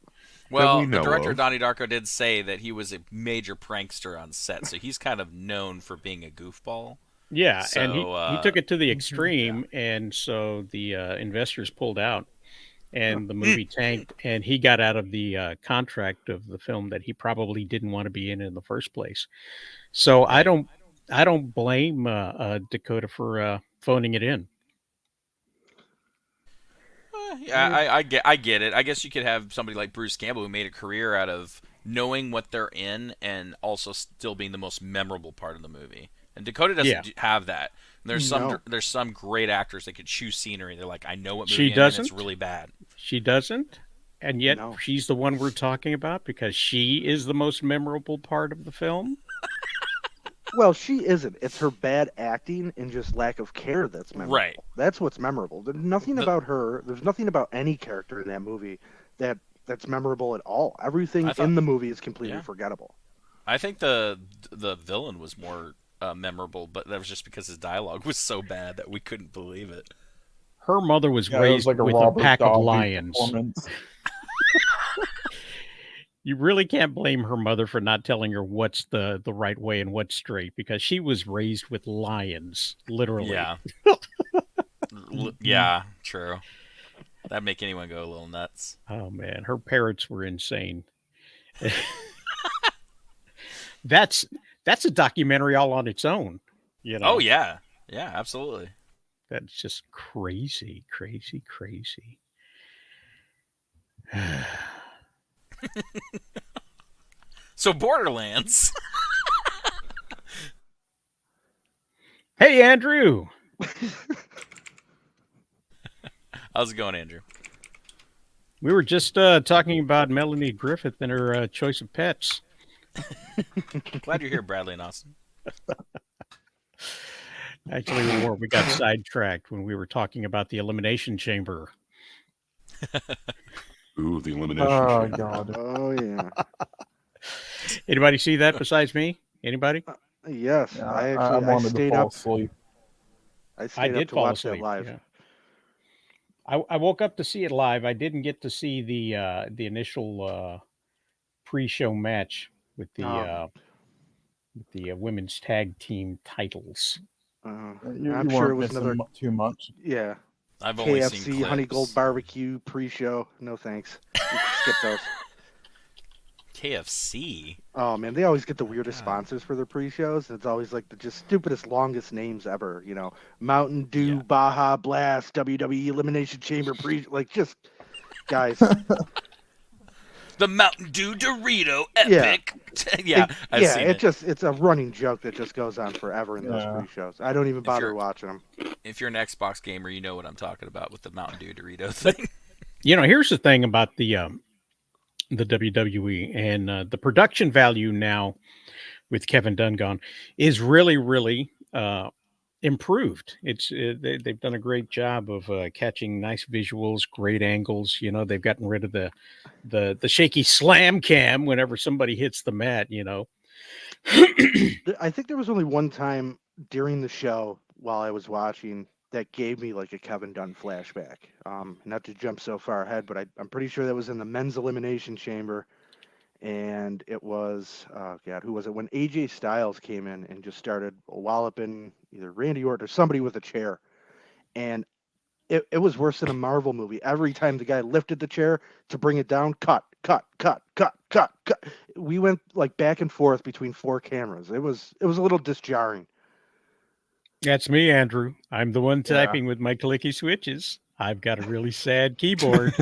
Well, we the know director of. Donnie Darko did say that he was a major prankster on set, so he's kind of known for being a goofball. Yeah, and So, he took it to the extreme, and so the investors pulled out, and the movie tanked, and he got out of the contract of the film that he probably didn't want to be in the first place. So I don't blame Dakota for phoning it in. Yeah, I get it. I guess you could have somebody like Bruce Campbell who made a career out of knowing what they're in and also still being the most memorable part of the movie. And Dakota doesn't have that. And there's some great actors that could choose scenery. They're like, I know what movie She I'm in, and it's doesn't? really bad. She doesn't, and yet No. she's the one we're talking about because she is the most memorable part of the film. Well, she isn't. It's her bad acting and just lack of care that's memorable. Right. That's what's memorable. There's nothing about her. There's nothing about any character in that movie that's memorable at all. Everything in the movie is completely forgettable. I think the villain was more memorable, but that was just because his dialogue was so bad that we couldn't believe it. Her mother was Yeah, it raised was like a with a Robert pack of Davi lions. performance. You really can't blame her mother for not telling her what's the right way and what's straight because she was raised with lions, literally. Yeah. Yeah, true. That'd make anyone go a little nuts. Oh man, her parents were insane. That's a documentary all on its own. Oh yeah. Yeah, absolutely. That's just crazy, crazy, crazy. So Borderlands. Hey, Andrew. How's it going, Andrew? We were just talking about Melanie Griffith and her choice of pets. Glad you're here, Bradley and Austin. Actually, we got sidetracked when we were talking about the Elimination Chamber. Ooh, the elimination. Oh chamber. god. Oh yeah. Anybody see that besides me? Anybody? Yes, Yeah, I I actually wanted to stayed fall up. asleep. I I stayed up did to fall watch asleep. that live. Yeah. I woke up to see it live. I didn't get to see the initial pre-show match with the women's tag team titles. You I'm sure it weren't was missing another. too much. Yeah, I've only seen KFC clips. Honey Gold Barbecue pre-show. No thanks. You can skip those. KFC. Oh man, they always get the weirdest sponsors for their pre-shows. It's always like the just stupidest, longest names ever. You know, Mountain Dew, Baja Blast, WWE Elimination Chamber like just guys. The Mountain Dew Dorito Epic. Yeah, I've seen it. It's a running joke that just goes on forever in those pre-shows. I don't even bother you're- watching them. If you're an Xbox gamer, you know what I'm talking about with the Mountain Dew Dorito thing. Here's the thing about the WWE and the production value now with Kevin Dunn gone is really, really improved. They've done a great job of catching nice visuals, great angles. They've gotten rid of the shaky slam cam whenever somebody hits the mat. I think there was only one time during the show while I was watching that gave me like a Kevin Dunn flashback. Not to jump so far ahead, but I'm pretty sure that was in the men's elimination chamber, and it was God, who was it? When AJ Styles came in and just started walloping either Randy Orton or somebody with a chair, and it was worse than a Marvel movie. Every time the guy lifted the chair to bring it down, cut, cut, cut, cut, cut, cut. We went like back and forth between four cameras. It was a little disjarring. That's me, Andrew. I'm the one Yeah. typing with my clicky switches. I've got a really sad keyboard.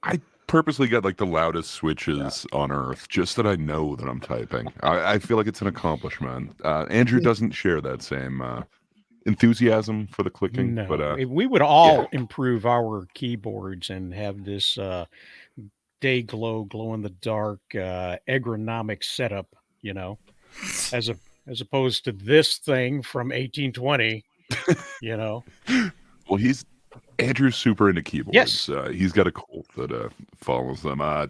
I purposely got like the loudest switches on earth just that I know that I'm typing. I feel like it's an accomplishment. Andrew doesn't share that same enthusiasm for the clicking, No, but we would all improve our keyboards and have this day glow in the dark agronomic setup, as opposed to this thing from 1820, well, Andrew's super into keyboards. Yes. He's got a cult that follows them. I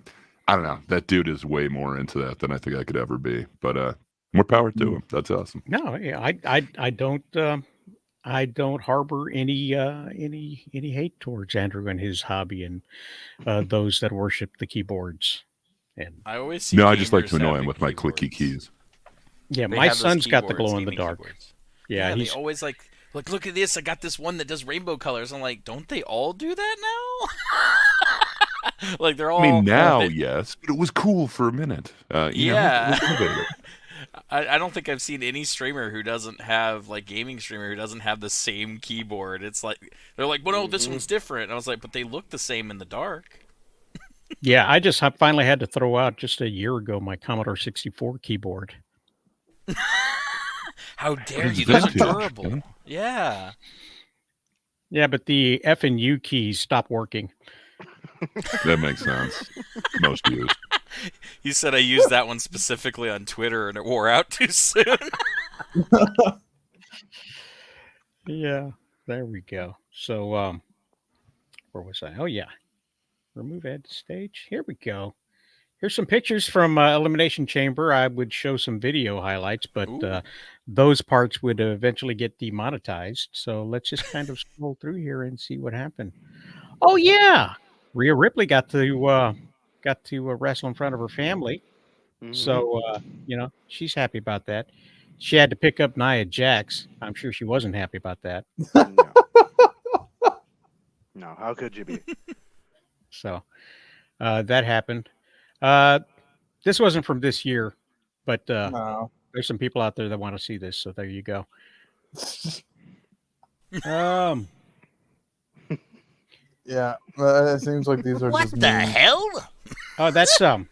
don't know. That dude is way more into that than I think I could ever be. But more power to him. That's awesome. No, I don't harbor any hate towards Andrew and his hobby and those that worship the keyboards. And I always see. No, I just like to gamers annoy having him with my keyboards. clicky keys. Yeah, They my have those son's got the keyboards, glow in the gaming dark. keyboards. Yeah, they he's always like, look at this. I got this one that does rainbow colors. I'm like, don't they all do that now? Like they're all. I mean, now yes, but it was cool for a minute. Yeah. It was innovative. I don't think I've seen any streamer who doesn't have gaming streamer who doesn't have the same keyboard. It's like they're like, well, no, this one's different. And I was like, but they look the same in the dark. Yeah, I just finally had to throw out just a year ago my Commodore 64 keyboard. How dare It's you? Those are vintage, durable. huh? Yeah. Yeah, but the F and U keys stopped working. That makes sense. Most use. He said I used that one specifically on Twitter and it wore out too soon. Yeah, there we go. So, where was I? Oh, yeah. Remove add to stage. Here we go. Here's some pictures from Elimination Chamber. I would show some video highlights, but those parts would eventually get demonetized. So let's just kind of scroll through here and see what happened. Oh yeah, Rhea Ripley got to wrestle in front of her family. So she's happy about that. She had to pick up Nia Jax. I'm sure she wasn't happy about that. No, how could you be? So that happened. This wasn't from this year, but No. there's some people out there that want to see this. So there you go. Yeah, it seems like these are What just the memes. hell? Oh, that's a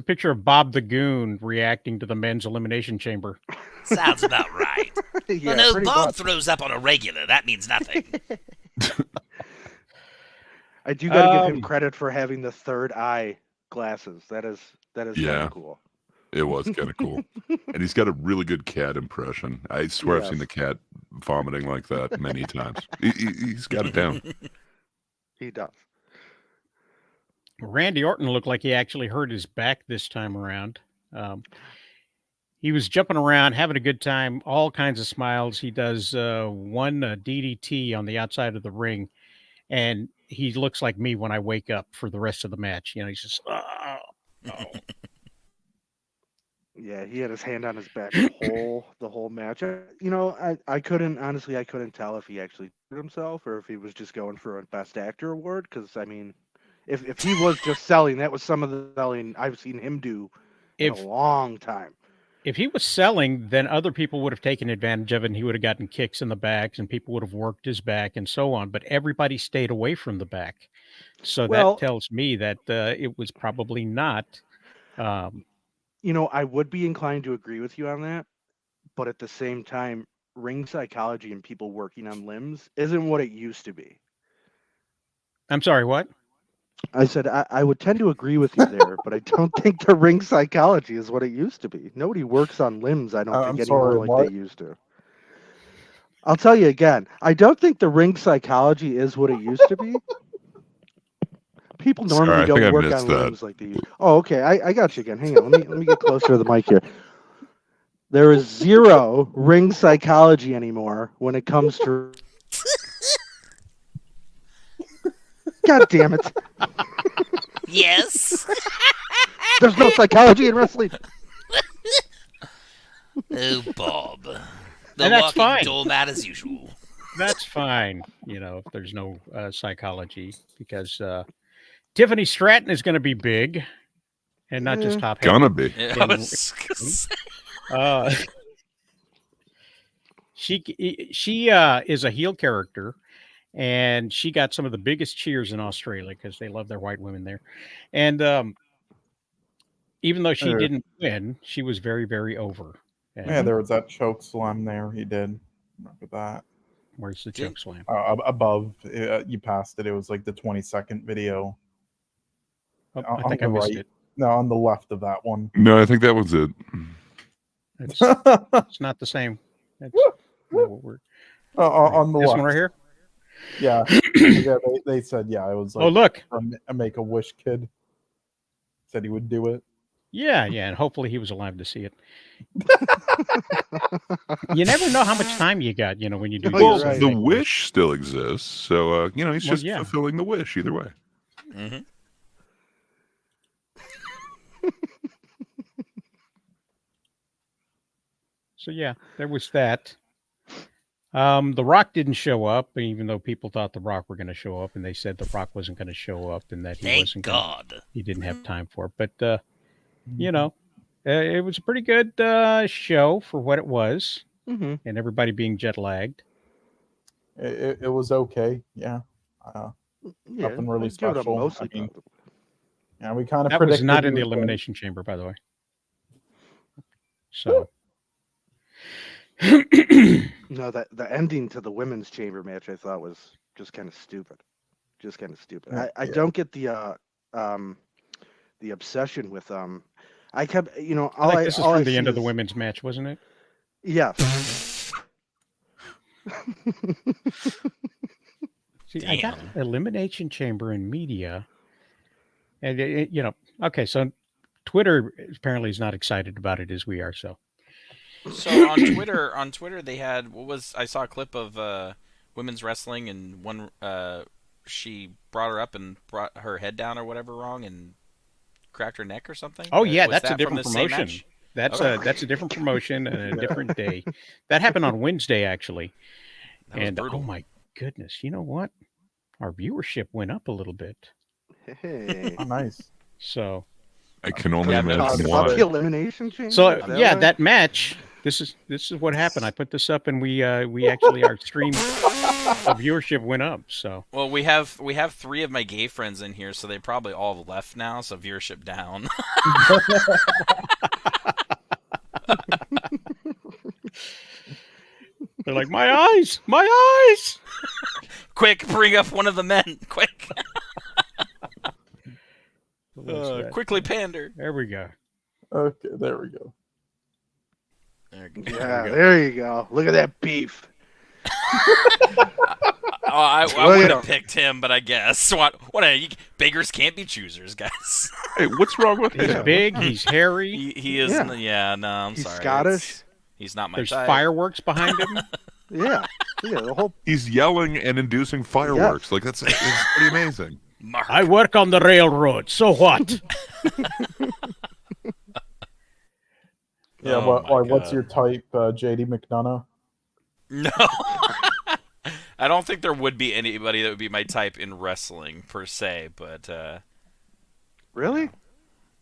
picture of Bob the Goon reacting to the men's elimination chamber. Sounds about right. Yeah, no, pretty Bob much. throws up on a regular. That means nothing. I do got to give him credit for having the third eye glasses. That is kind Yeah. of cool. It was kind of cool. And he's got a really good cat impression. I swear I've seen Yes. the cat vomiting like that many times. He's got it down. He does. Randy Orton looked like he actually hurt his back this time around. He was jumping around, having a good time, all kinds of smiles. He does one DDT on the outside of the ring, and he looks like me when I wake up for the rest of the match. He's just, oh. Yeah, he had his hand on his back the whole match. I couldn't tell if he actually hurt himself or if he was just going for a Best Actor award. Because I mean, if he was just selling, that was some of the selling I've seen him do in a long time. If he was selling, then other people would have taken advantage of it, and he would have gotten kicks in the backs, and people would have worked his back and so on. But everybody stayed away from the back, so that tells me that it was probably not. I would be inclined to agree with you on that, but at the same time, ring psychology and people working on limbs isn't what it used to be. I'm sorry, what? I said I would tend to agree with you there, but I don't think the ring psychology is what it used to be. Nobody works on limbs, I don't I'm think, anymore sorry, like what? they used to. I'll tell you again. I don't think the ring psychology is what it used to be. People Sorry, normally I think don't I work missed on that. limbs like they used. Oh, okay. I got you again. Hang on. Let me get closer to the mic here. There is zero ring psychology anymore when it comes to. God damn it! Yes. There's no psychology in wrestling. Oh, Bob. The And that's walking fine. doormat as usual. That's fine, if there's no psychology, because Tiffany Stratton is going to be big, and not just top heavy. Gonna be. Yeah, I And- was gonna say. Uh, she is a heel character, and she got some of the biggest cheers in Australia because they love their white women there. And even though she didn't win, she was very, very over. And Yeah, there was that choke slam there. He did. Remember that? where's the choke slam? Above, you passed it. It was like the 20-second video. Oh, on I think the I missed right. it. No, on the left of that one. No, I think that was it. It's not the same. That's not what we're, On the this left. one right here. Yeah, yeah. They said it was like Oh, look. a Make-A-Wish kid. Said he would do it. Yeah, and hopefully he was alive to see it. You never know how much time you got, when you do Oh, you're these right. The things. wish still exists, so he's Well, just yeah. fulfilling the wish either way. Mhm. So yeah, there was that. The Rock didn't show up, even though people thought the Rock were going to show up, and they said the Rock wasn't going to show up, and that he Thank wasn't. God. He didn't have time for it. But it was a pretty good show for what it was, Mm-hmm. and everybody being jet lagged. It was okay. Yeah. Yeah, Nothing really I'd give it a special. mostly I mean, positive. yeah, we kind of That was predicted not he in the would win. elimination chamber, by the way. So. No, the ending to the women's chamber match I thought was just kind of stupid. Yeah. I don't get the obsession with I kept I think this is from the end of the women's match, wasn't it? Yes. See, I got elimination chamber in media, and okay, so Twitter apparently is not excited about it as we are. So So on Twitter they had I saw a clip of women's wrestling, and one she brought her up and brought her head down or whatever wrong and cracked her neck or something. oh yeah, Was that's a that from different the same promotion. match? That's Okay. a different promotion and a different day. That happened on Wednesday actually, That was and brutal. oh my goodness, you know what? Our viewership went up a little bit. Hey. Oh, nice. So I can only Yeah, imagine Talking why. about the elimination chamber. So is yeah, what- that match. This is what happened. I put this up, and we actually our stream viewership went up. So Well, we have 3 of my gay friends in here, so they probably all have left now, so viewership down. they're like, my eyes. Quick, bring up one of the men, quick. What's that? Quickly pander. There we go. Okay, there we go. There you go. Yeah, there you go. Look at that beef. Oh, I Look would at have picked him, but I guess beggars can't be choosers, guys. Hey, what's wrong with He's him? big. He's hairy. He is. Yeah. Yeah, no, I'm He's sorry. Scottish. He's not my There's type. fireworks behind him. Yeah, the whole. He's yelling and inducing fireworks. Like that's pretty amazing. Mark. I work on the railroad. So what? Yeah, Oh my what's God. your type, JD McDonough? No. I don't think there would be anybody that would be my type in wrestling per se, but Really?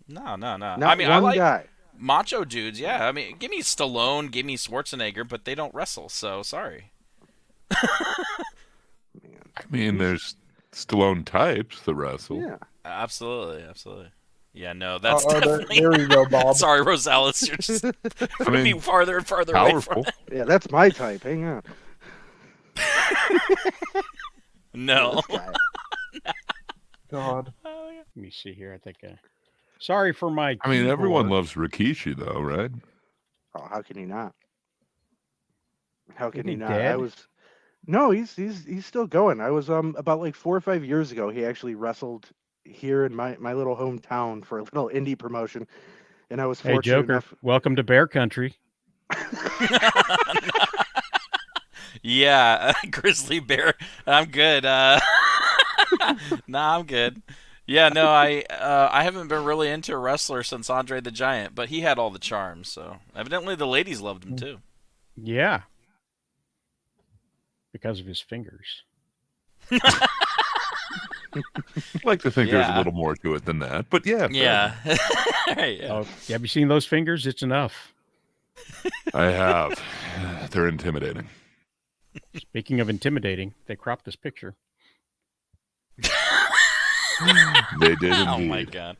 no. Not I mean, I one like guy. macho dudes. Yeah, I mean, give me Stallone, give me Schwarzenegger, but they don't wrestle, so sorry. I mean, there's Stallone types that wrestle. Yeah. Absolutely. Yeah, no, that's There definitely. you go, Bob. Sorry, Rosales, you're just putting me farther and farther away from Powerful. it. Yeah, that's my type. Hang on. No. This guy. God. Let me see here. I think. Sorry for my. I mean, everyone keyboard. loves Rikishi, though, right? Oh, how can he not? How can Isn't he he not? dead? No, he's still going. I was about like 4 or 5 years ago. He actually wrestled here in my little hometown for a little indie promotion, and I was Hey, fortunate Joker. enough. Welcome to Bear Country. Yeah, grizzly bear. I'm good. Nah, I'm good. Yeah, no, I haven't been really into a wrestler since Andre the Giant, but he had all the charms, so evidently the ladies loved him too. Yeah, because of his fingers. I like to think there's a Yeah. little more to it than that, but yeah, fair enough. Yeah. Right, yeah. Oh, have you seen those fingers? It's enough. I have. They're intimidating. Speaking of intimidating, they cropped this picture. They did Oh indeed. my god.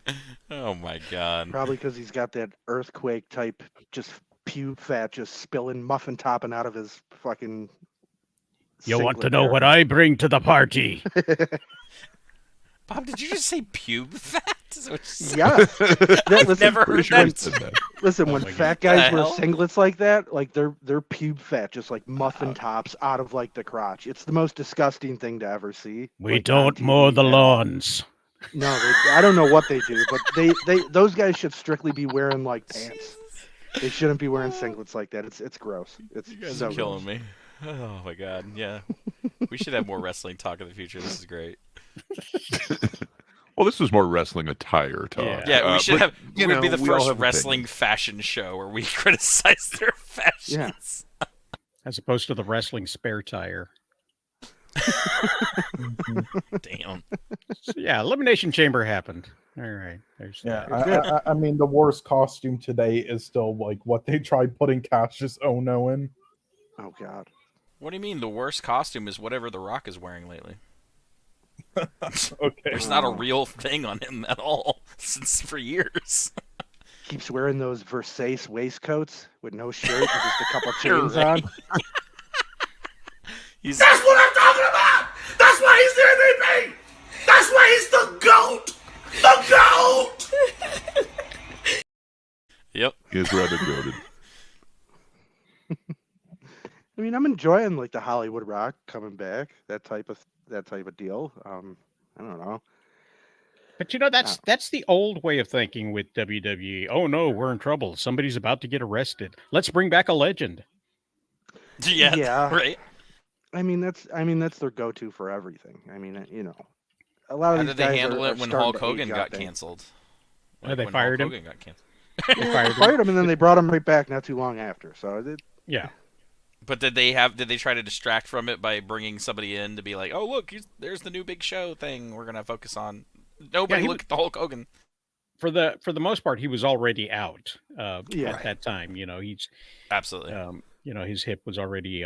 Oh my god. Probably because he's got that earthquake type, just pube fat, just spilling muffin topping out of his fucking. You want to singlet know there. what I bring to the party? Bob, did you just say pube fat? Is that what you said? Yes. I've Listen, never Pretty heard sure he that. said that. Listen, Oh when my fat God. guys The wear hell? singlets like that, like they're pube fat, just like muffin tops out of like the crotch. It's the most disgusting thing to ever see. We like, on don't mow TV the and- lawns. No, I don't know what they do, but those guys should strictly be wearing like pants. They shouldn't be wearing singlets like that. It's gross. It's You guys so are killing gross. me. Oh my god, yeah. We should have more wrestling talk in the future. This is great. Well, this was more wrestling attire talk. Yeah, we should but, have. you We'd be know, the we all first have wrestling opinions. fashion show where we criticize their fashions. As opposed to the wrestling spare tire. Damn. So, yeah, Elimination Chamber happened. All right. There's Yeah, that. I mean, the worst costume today is still like what they tried putting Cassius Ono in. Oh God. What do you mean? The worst costume is whatever The Rock is wearing lately. Okay. There's not a real thing on him at all since for years. Keeps wearing those Versace waistcoats with no shirt and just a couple chains Right. on. He's That's what I'm talking about! That's why he's the MVP! That's why he's the GOAT! The GOAT! yep. He is rather goaded. I mean, I'm enjoying like the Hollywood Rock coming back, that type of deal. I don't know. But you know, that's the old way of thinking with WWE. Oh no, we're in trouble. Somebody's about to get arrested. Let's bring back a legend. Yeah. Yeah. Right. I mean, that's their go-to for everything. I mean, you know, a lot of How these did they guys handle are it when starting Hulk to Hogan age out, got I think. canceled? Oh, they when fired Hulk him? Hogan got canceled. They fired him, and then they brought him right back not too long after. So Yeah. But did they try to distract from it by bringing somebody in to be like, oh look, there's the new Big Show thing we're gonna focus on. Nobody he look at the Hulk Hogan. For the most part, he was already out Yeah. at that time. You know, he's Absolutely. you know, his hip was already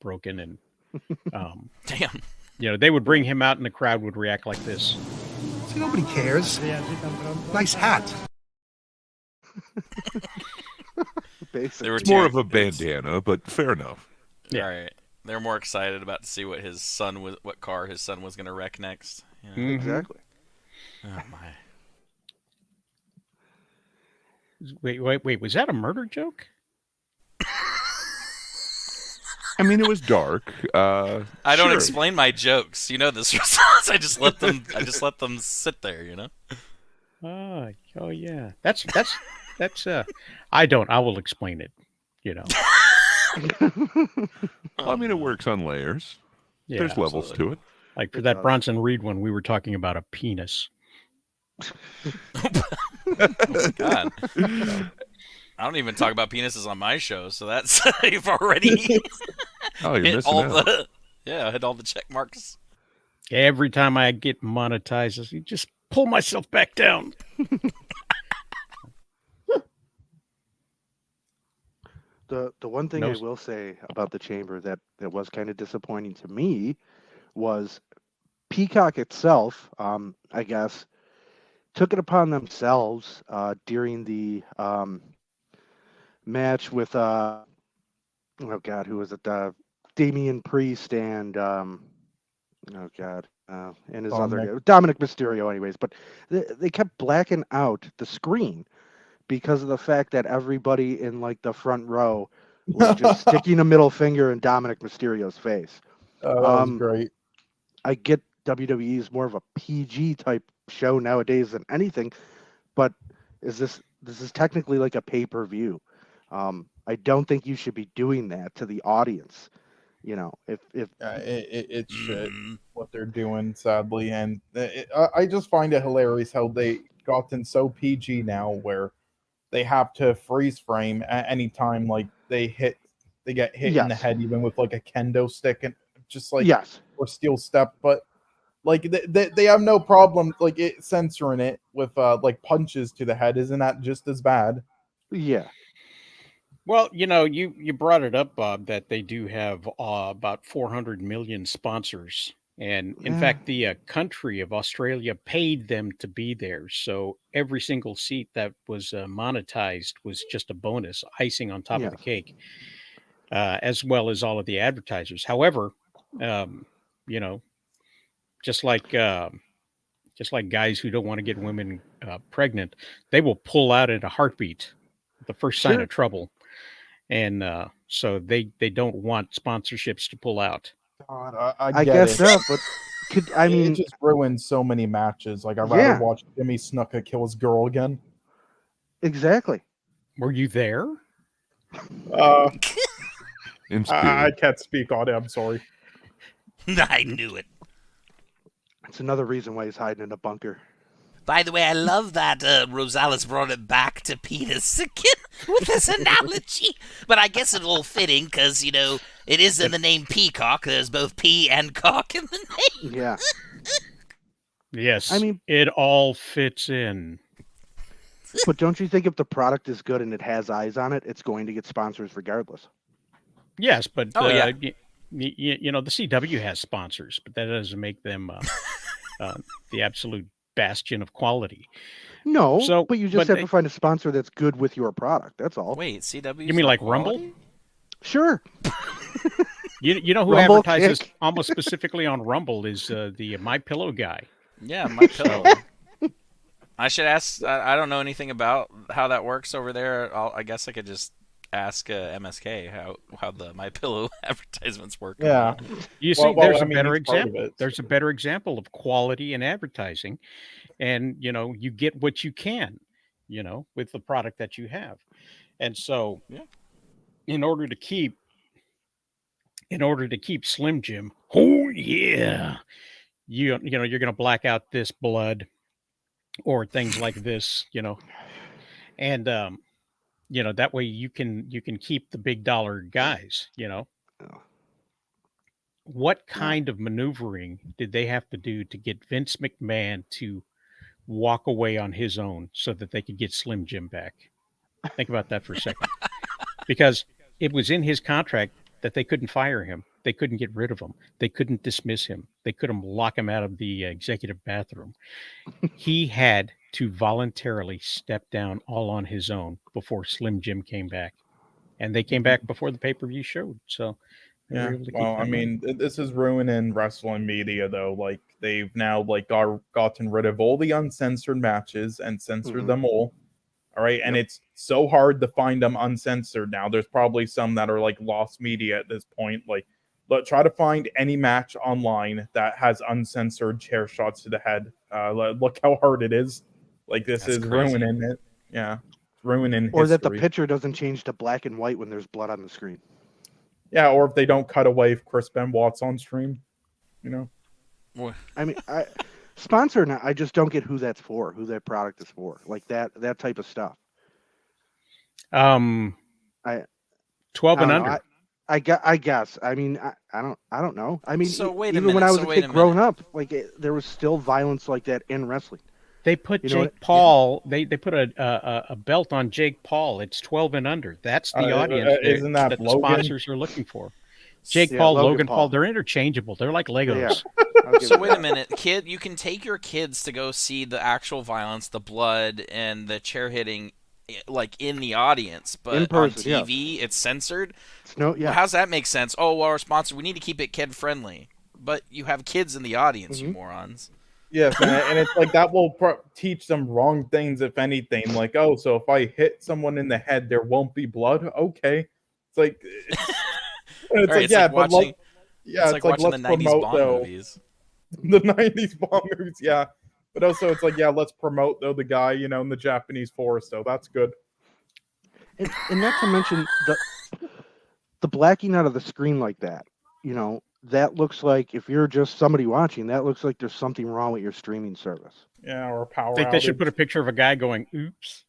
broken, and Damn. you know, they would bring him out, and the crowd would react like this. See, nobody cares. Nice hat. basically, They were It's more too- of a bandana, but fair enough. Yeah. All right. They're more excited about to see what what car his son was gonna wreck next. You know? Mhm. exactly. Oh my. Wait, was that a murder joke? I mean, it was dark. I don't sure. explain my jokes. You know this response. I just let them sit there. You know. Oh yeah. That's I don't. I will explain it. You know. Well, I mean, it works on layers. Yeah. There's levels to it. Like for It that does. Bronson Reed one, we were talking about a penis. God. I don't even talk about penises on my show, so that's you've already Oh, you're hit missing all out. the hit all the check marks. Every time I get monetized, I just pull myself back down. The one thing No I s- will say about the chamber that was kind of disappointing to me was Peacock itself. I guess took it upon themselves during the match with oh God, who was it? Damian Priest and oh God, and his Dominic. other Dominic Mysterio, anyways. But they kept blacking out the screen because of the fact that everybody in like the front row was just sticking a middle finger in Dominic Mysterio's face. That was great. I get WWE is more of a PG type show nowadays than anything, but this is technically like a pay-per-view. I don't think you should be doing that to the audience. You know, if It's shit what they're doing, sadly, and I just find it hilarious how they gotten so PG now, where they have to freeze frame at any time like they get hit in the Yes. head, even with like a kendo stick, and just like yes, or steel step, but like they have no problem like censoring it with like punches to the head. Isn't that just as bad? yeah, Well, you brought it up, Bob, that they do have about 400 million sponsors. And in Yeah. fact, the country of Australia paid them to be there. So every single seat that was monetized was just a bonus, icing on top of the yes, cake, as well as all of the advertisers. However, you know, just like uh, just like guys who don't want to get women pregnant, they will pull out at a heartbeat, the first sign Sure. of trouble. And so they don't want sponsorships to pull out. God, I I get guess it. so. But It just ruins so many matches. Like I'd rather Yeah. watch Jimmy Snuka kill his girl again. exactly. Were you there? In I spirit. can't speak on it. I'm sorry. I knew it. It's another reason why he's hiding in a bunker. By the way, I love that Rosales brought it back to penis again with this analogy. But I guess it's all fitting because, you know, it is in the name Peacock. There's both P and cock in the name. Yeah. Yes. I mean- it all fits in. But don't you think if the product is good and it has eyes on it, it's going to get sponsors regardless? Yes, but Oh, yeah. the CW has sponsors, but that doesn't make them the absolute bastion of quality. No, So, but you just but have they- to find a sponsor that's good with your product. That's all. Wait, CW? You mean like Rumble? Sure. You know who Rumble, advertises Kick. almost specifically on Rumble is the My Pillow guy. Yeah, my pillow. I should ask. I don't know anything about how that works over there. I guess I could just ask MSK how the My Pillow advertisements work. Yeah. You see, Well, there's I a mean, better he's part of example. it, There's a better example of quality in advertising, and you get what you can, with the product that you have, and so Yeah. in order to keep Slim Jim, oh yeah, you're going to black out this blood or things like this, and that way you can keep the big dollar guys. What kind of maneuvering did they have to do to get Vince McMahon to walk away on his own so that they could get Slim Jim back? Think about that for a second. Because it was in his contract that they couldn't fire him. They couldn't get rid of him. They couldn't dismiss him. They couldn't lock him out of the executive bathroom. He had to voluntarily step down all on his own before Slim Jim came back. And they came back before the pay-per-view showed. So they were Yeah. able to keep Well, I them mean, this is ruining wrestling media, though. Like they've now gotten rid of all the uncensored matches and censored Mhm. them all. All right, and it's so hard to find them uncensored now. There's probably some that are like lost media at this point. Like, try to find any match online that has uncensored chair shots to the head. Look how hard it is. Like this That's is crazy. ruining it. Yeah, it's ruining Or that the history. picture doesn't change to black and white when there's blood on the screen. Yeah, or if they don't cut away if Chris Benoit's on stream, I mean, sponsor now. I just don't get who that's for, who that product is for, like that type of stuff. I 12 and don't know. under. I guess. I mean, I don't know. I mean, So wait a even when minute, I was so a wait kid a growing up, like there was still violence like that in wrestling. They put You know Jake Paul. They put a belt on Jake Paul. It's 12 and under. That's the audience isn't that the Logan? sponsors are looking for. Jake Yeah, Paul, Logan Logan Paul. Paul. They're interchangeable. They're like Legos. I'll give So you wait a that. minute, kid. You can take your kids to go see the actual violence, the blood, and the chair hitting, like in the audience, but In person, on TV it's censored. It's no, yeah. How's that make sense? Oh, well, our sponsor, we need to keep it kid friendly. but you have kids in the audience, you Mhm. morons. Yes, and it's like that will teach them wrong things, if anything. Like, oh, so if I hit someone in the head, there won't be blood. Okay, it's like and it's All right, like it's like but watching. yeah, It's like watching the let's '90s promote Bond though movies. the '90s bomb movies. Yeah, but also it's like let's promote though the guy in the Japanese forest. So that's good. And not to mention the blacking out of the screen like that. That looks like, if you're just somebody watching, that looks like there's something wrong with your streaming service. Yeah, or I power think they should outage. put a picture of a guy going, oops.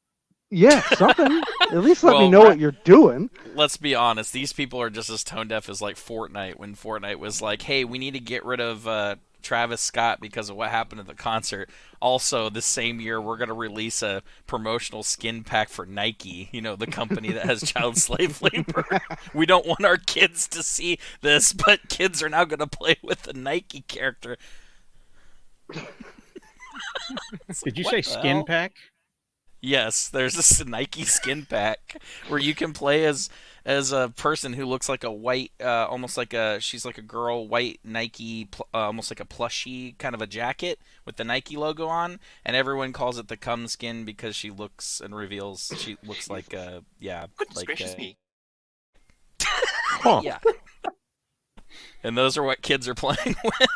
Yeah, something. At least let me Well, know what you're doing. Let's be honest. These people are just as tone deaf as like Fortnite when Fortnite was like, "Hey, we need to get rid of Travis Scott because of what happened at the concert." Also, this same year, we're gonna release a promotional skin pack for Nike. The company that has child slave labor. We don't want our kids to see this, but kids are now gonna play with the Nike character. Did you what say the skin hell? pack? Yes, there's this Nike skin pack where you can play as a person who looks like a white, almost like she's like a girl, white Nike, almost like a plushy kind of a jacket with the Nike logo on, and everyone calls it the cum skin because she looks and reveals she looks like Goodness gracious me. yeah. And those are what kids are playing with.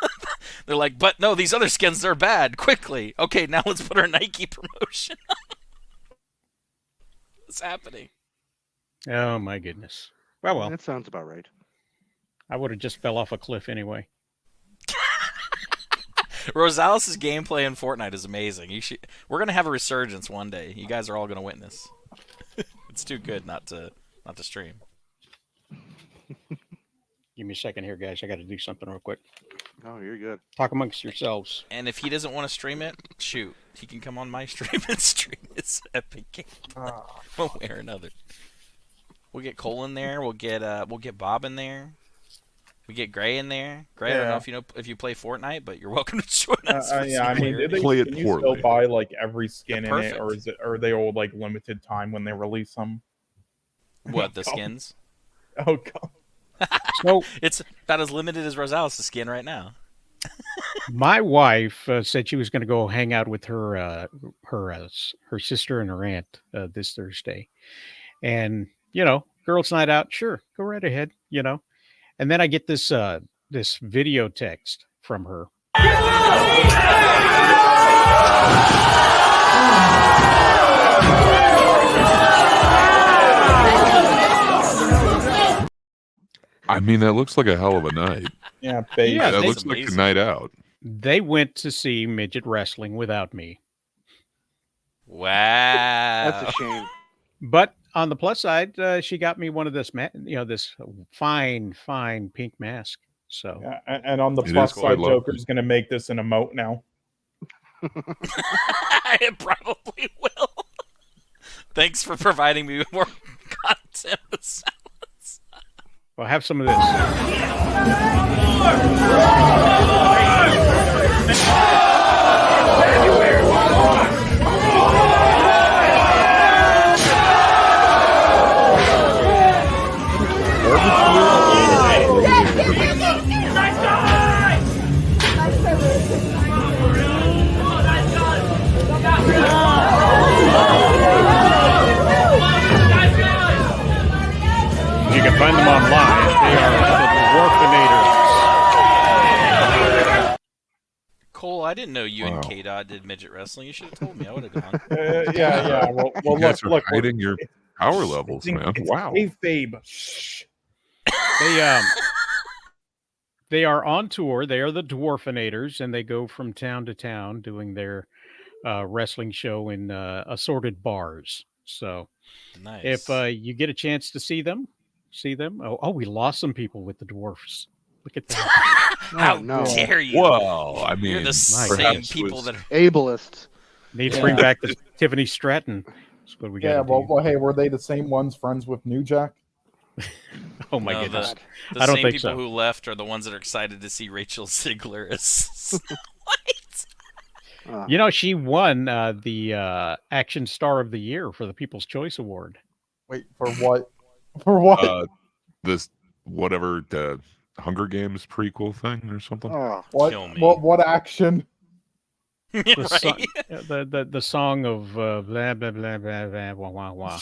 They're like, but no, these other skins are bad. Quickly, okay, now let's put our Nike promotion on. What's happening? Oh, my goodness. Well, That sounds about right. I would have just fell off a cliff anyway. Rosales' gameplay in Fortnite is amazing. We're gonna have a resurgence one day. You guys are all gonna witness. It's too good not to stream. Give me a second here, guys. I got to do something real quick. Oh, you're good. Talk amongst yourselves. And if he doesn't want to stream it, shoot, he can come on my stream and stream his epic gameplay one way or another. We'll get Cole in there. We'll get Bob in there. We get Gray in there. Gray, I don't know if you play Fortnite, but you're welcome to join us. Yeah, I mean, did they Play it can you poorly. still buy like every skin in it, Perfect. or are they all like limited time when they release them? What, the skins? Oh god. So It's about as limited as Rosales' skin right now. my wife said she was going to go hang out with her sister and her aunt this Thursday, and girls' night out. Sure, go right ahead. And then I get this video text from her. I mean, that looks like a hell of a night. Yeah, Yeah, That they- looks like a night out. They went to see midget wrestling without me. Wow. That's a shame. But on the plus side, she got me one of this, this fine pink mask. So Yeah, and on the It plus is quite side, lovely. Joker's gonna make this an emote now. It probably will. Thanks for providing me with more content with silence. well, have some of this. You can find them online. They are the Dwarfinators. Cole, I didn't know you and Wow. K-Dot did midget wrestling. You should have told me. I would have gone. Yeah. Well, You guys look, are hiding your power levels, man. It's Wow. kayfabe. Shh. They are on tour. They are the Dwarfinators, and they go from town to town doing their wrestling show in assorted bars. So Nice. if you get a chance to see them. Oh, we lost some people with the dwarfs. Look at that. How no. dare you? Well, I mean, You're the same perhaps people was- that are. Ableist. Need to bring back the Tiffany Stratton. That's what we got. Yeah, well, hey, were they the same ones friends with New Jack? Oh my No, goodness. The I don't same think people so. who left are the ones that are excited to see Rachel Ziegler as. What? She won the Action Star of the Year for the People's Choice Award. Wait, for what? For what? this whatever the Hunger Games prequel thing or something. Oh, What? Kill me. What action? The song of blah blah blah blah blah wah wah wah.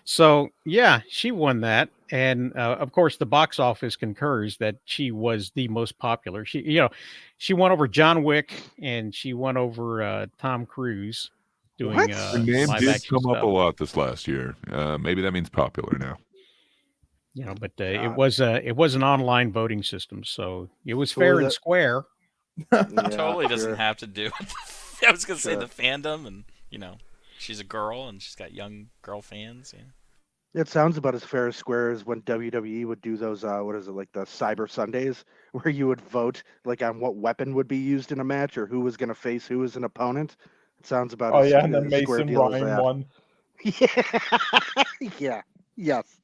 So yeah, she won that, and of course the box office concurs that she was the most popular. She won over John Wick, and she won over Tom Cruise doing What? Her name live did action come up stuff. a lot this last year. Maybe that means popular now. But God. it was an online voting system, so it was So fair was and it- square. Yeah, Totally doesn't sure. have to do with I was gonna say Sure. the fandom, and she's a girl and she's got young girl fans. It sounds about as fair as square as when WWE would do those, what is it, like the Cyber Sundays, where you would vote like on what weapon would be used in a match or who was going to face who as an opponent. It sounds about Oh as yeah, and then as square Mason deal as Ryan that. won. Yeah. Yeah. Yes.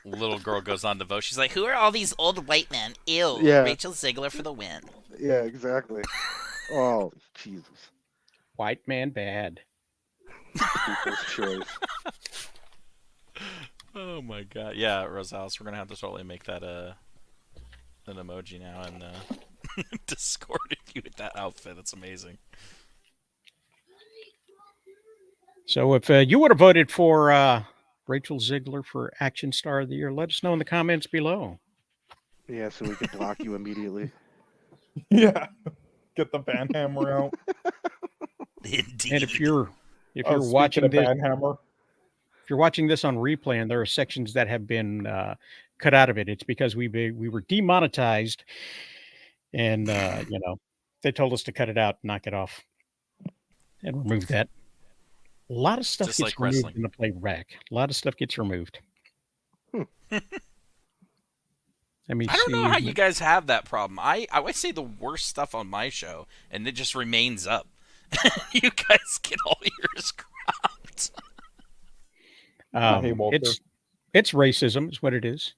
Little girl goes on to vote. She's like, Who are all these old white men? Ew. Yeah. Rachel Ziegler for the win. Yeah, exactly. Oh, Jesus. White man bad. People's choice. "Oh my god, yeah, Rosales, we're gonna have to totally make that an emoji now and Discord you with that outfit. It's amazing." So if you would have voted for Rachel Ziegler for Action Star of the Year, let us know in the comments below. Yeah, so we could block you immediately. Yeah. Get the ban hammer out. Indeed. And if you're Speaking watching of this, ban hammer. if you're watching this on replay and there are sections that have been cut out of it, it's because we were demonetized, and they told us to cut it out, knock it off, and remove that. A lot of stuff Just gets like removed wrestling. in the playback. A lot of stuff gets removed. I mean, I don't know how you guys have that problem. I would say the worst stuff on my show, and it just remains up. You guys get all yours cropped. Hey, Walter. It's racism, is what it is.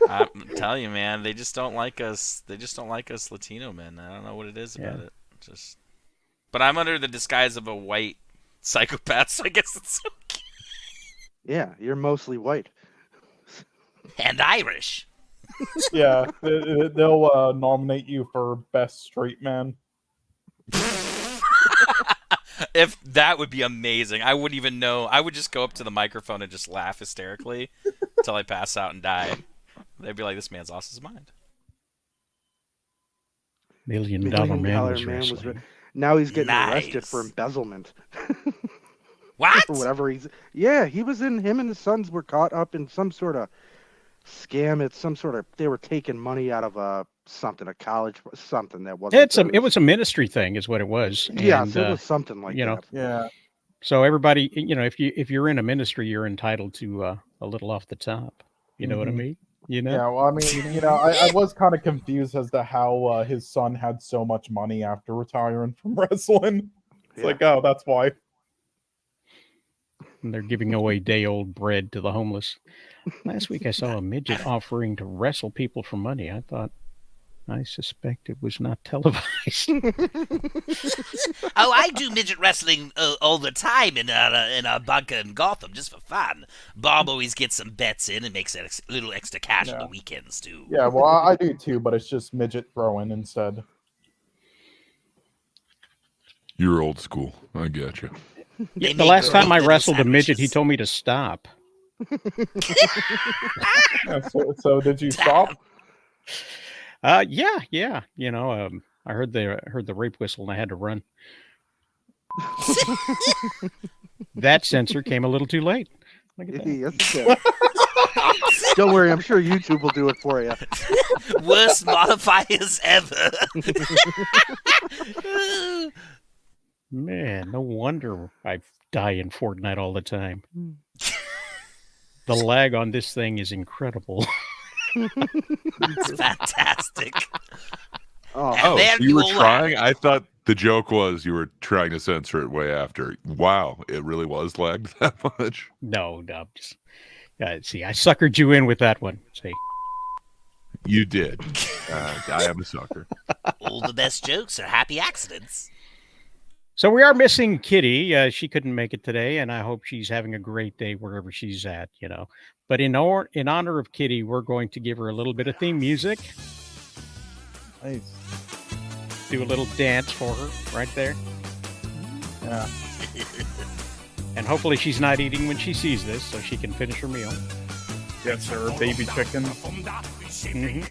I'm telling you, man, they just don't like us. They just don't like us Latino men. I don't know what it is about it. But I'm under the disguise of a white psychopath, so I guess it's okay. Yeah, you're mostly white. And Irish. Yeah, they'll nominate you for best straight man. If that would be amazing. I wouldn't even know. I would just go up to the microphone and just laugh hysterically until I pass out and die. They'd be like, "This man's lost his mind." $1 Million Man was Man wrestling. Now he's getting Nice. arrested for embezzlement. What? Or whatever Yeah, he was him and his sons were caught up in some sort of scam. It's some sort of, they were taking money out of a college, something that wasn't. It was a ministry thing, is what it was. Yes, And, it was something like that. Yeah. So everybody, if you're in a ministry, you're entitled to a little off the top. You know what I mean? Yeah, well, I mean, I was kind of confused as to how his son had so much money after retiring from wrestling. It's like, oh, that's why. And they're giving away day-old bread to the homeless. Last week I saw a midget offering to wrestle people for money. I suspect it was not televised. Oh, I do midget wrestling all the time in our bunker in Gotham, just for fun. Bob always gets some bets in and makes a little extra cash on the weekends, too. Yeah, well, I do too, but it's just midget throwing instead. You're old school. I get you. The last time I wrestled a midget, he told me to stop. Yeah, so did you stop? Yeah. I heard the rape whistle and I had to run. That censor came a little too late. Look at that. Yes, it did. Don't worry, I'm sure YouTube will do it for you. Worst modifiers ever. Man, no wonder I die in Fortnite all the time. The lag on this thing is incredible. It's fantastic. Oh, And there so you were all trying? I thought the joke was you were trying to censor it way after. Wow, it really was lagged that much. No, just see, I suckered you in with that one. See, you did. I am a sucker. All the best jokes are happy accidents. So we are missing Kitty. She couldn't make it today, and I hope she's having a great day wherever she's at. But in honor of Kitty, we're going to give her a little bit of theme music. Nice. Do a little dance for her right there. Yeah. And hopefully she's not eating when she sees this, so she can finish her meal. Yes, sir. Baby chicken. Mm-hmm.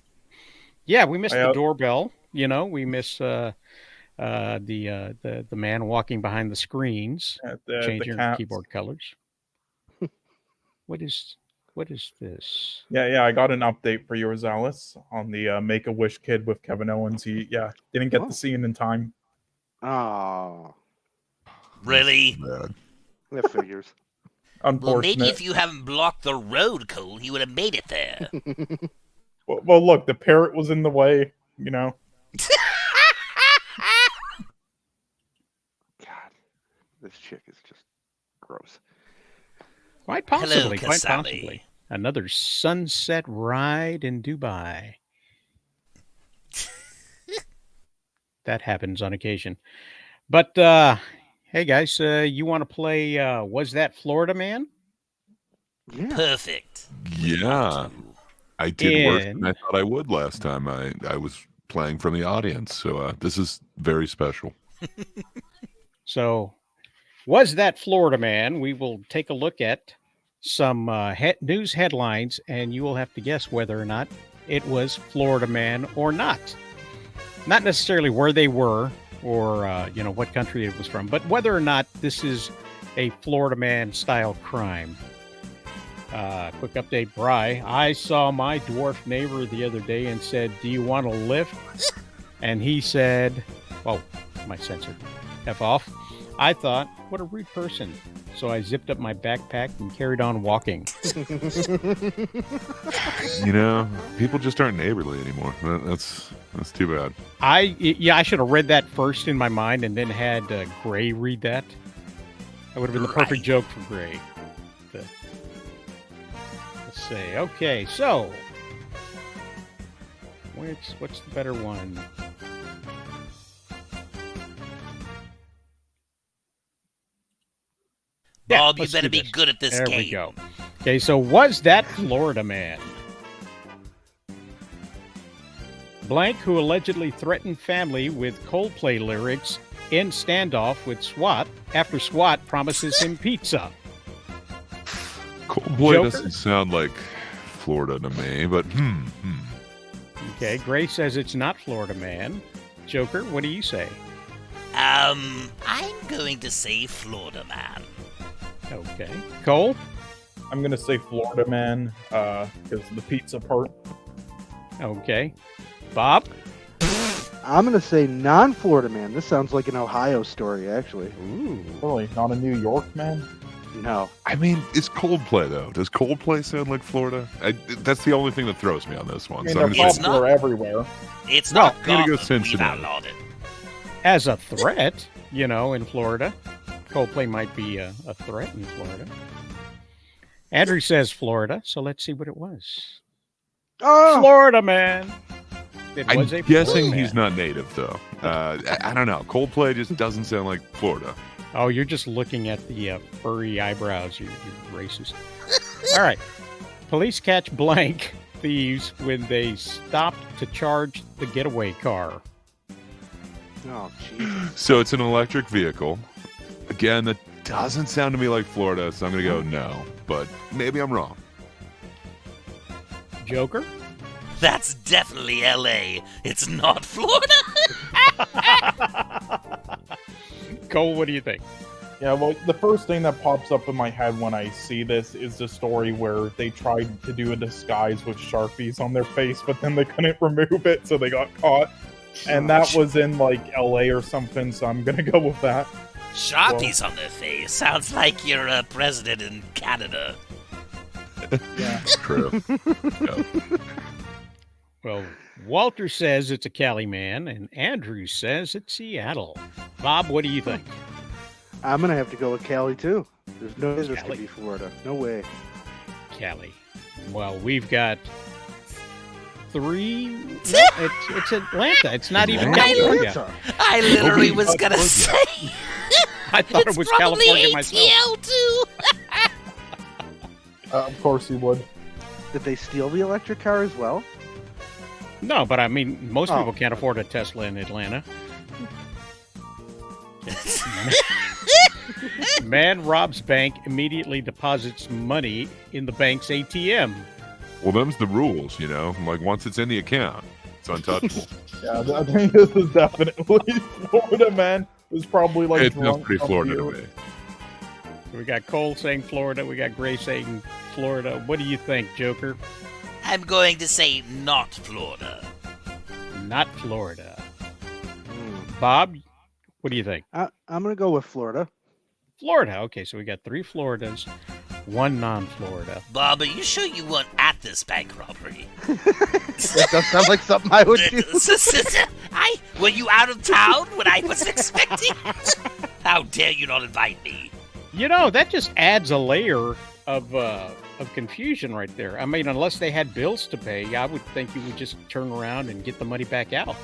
Yeah, we missed the doorbell. You know, we miss the man walking behind the screens, changing the keyboard colors. What is this? Yeah, I got an update for you, Rosales, on the Make-A-Wish kid with Kevin Owens. He didn't get the scene in time. Oh. Really? That figures. Unfortunate. Well, maybe if you haven't blocked the road, Cole, he would have made it there. Well, look, the parrot was in the way, you know. God, this chick is just gross. Quite possibly, Hello, quite Kasali. possibly. Another sunset ride in Dubai. That happens on occasion. But, hey, guys, you want to play Was That Florida Man? Yeah. Perfect. Yeah. I did worse than I thought I would last time. I was playing from the audience, so this is very special. So, Was That Florida Man? We will take a look at some news headlines, and you will have to guess whether or not it was Florida Man or not. Not necessarily where they were or, what country it was from, but whether or not this is a Florida Man style crime. Quick update, Bri. I saw my dwarf neighbor the other day and said, "Do you want a lift?" And he said, "Oh, my sensor. F off." I thought, what a rude person. So I zipped up my backpack and carried on walking. People just aren't neighborly anymore. That's too bad. I should have read that first in my mind and then had Gray read that. That would have been the perfect joke for Gray. Let's see. Okay, so what's the better one? Bob, you better be good at this game. There we go. Okay, so Was That Florida Man? Blank, who allegedly threatened family with Coldplay lyrics, in standoff with SWAT after SWAT promises him pizza. Coldplay doesn't sound like Florida to me, but Okay, Gray says it's not Florida Man. Joker, what do you say? I'm going to say Florida Man. Okay. Cole? I'm going to say Florida Man, because the pizza part. Okay. Bob? I'm going to say non-Florida Man. This sounds like an Ohio story, actually. Ooh. Really? Not a New York man? No. I mean, it's Coldplay, though. Does Coldplay sound like Florida? That's the only thing that throws me on this one. I mean, So they're I'm gonna popular everywhere. It's not I'm gonna go Gotham. We've Cincinnati. outlawed it. As a threat, in Florida. Coldplay might be a threat in Florida. Andrew says Florida, so let's see what it was. Oh! Florida Man. It I'm was a guessing Florida he's Man. not native, though. I don't know. Coldplay just doesn't sound like Florida. Oh, you're just looking at the furry eyebrows. You're racist. All right. Police catch blank thieves when they stopped to charge the getaway car. Oh, Jesus. So it's an electric vehicle. Again, that doesn't sound to me like Florida, so I'm going to go no. But maybe I'm wrong. Joker? That's definitely LA. It's not Florida. Cole, what do you think? Yeah, well, the first thing that pops up in my head when I see this is the story where they tried to do a disguise with Sharpies on their face, but then they couldn't remove it, so they got caught. And that was in, LA or something, so I'm gonna go with that. Sharpies on their face. Sounds like you're a president in Canada. Yeah. True. Yeah. Well, Walter says it's a Cali man, and Andrew says it's Seattle. Bob, what do you think? I'm going to have to go with Cali, too. There's no way this could be Florida. No way. Cali. Well, we've got 3. No, it's Atlanta. It's not even California. I literally was going to say. I thought it's it was probably California myself. ATL too. Of course he would. Did they steal the electric car as well? No, but I mean, most Oh. people can't afford a Tesla in Atlanta. Man robs bank, immediately deposits money in the bank's ATM. Well, them's the rules, you know. Like once it's in the account, it's untouchable. Yeah, I think this is definitely Florida, man. It was probably like It sounds drunk pretty from Florida you. to me. We got Cole saying Florida. We got Gray saying Florida. What do you think, Joker? I'm going to say not Florida. Not Florida. Bob, what do you think? I'm gonna go with Florida. Florida. Okay, so we got 3 Floridas, 1 non-Florida. Bob, are you sure you weren't at this bank robbery? That does sound like something I would do. Were you out of town when I was expecting? How dare you not invite me? You know, that just adds a layer of confusion right there. I mean, unless they had bills to pay, I would think you would just turn around and get the money back out.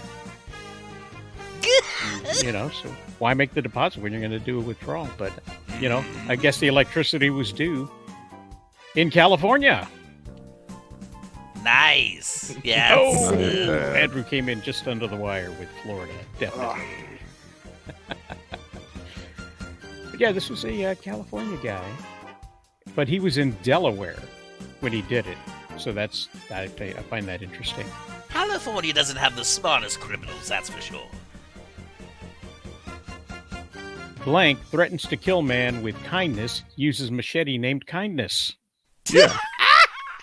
You know, so why make the deposit when you're going to do a withdrawal? But, you know, I guess the electricity was due in California. Nice. Yes. Oh, Andrew came in just under the wire with Florida. Definitely. But yeah, this was a California guy, but he was in Delaware when he did it. So I find that interesting. California doesn't have the smartest criminals, that's for sure. Blank threatens to kill man with kindness, uses machete named Kindness. Yeah.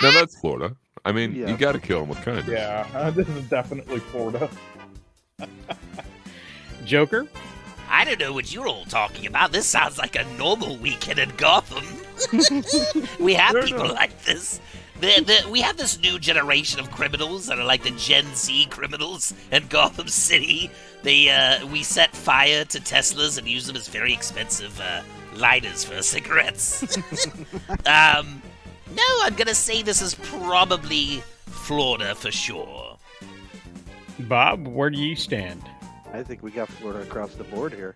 No, that's Florida. I mean, Yeah. you got to kill him with kindness. Yeah, this is definitely Florida. Joker? I don't know what you're all talking about. This sounds like a normal weekend in Gotham. We have people like this. We have this new generation of criminals that are like the Gen Z criminals in Gotham City. We set fire to Teslas and use them as very expensive lighters for cigarettes. No, I'm gonna say this is probably Florida for sure. Bob, where do you stand? I think we got Florida across the board here.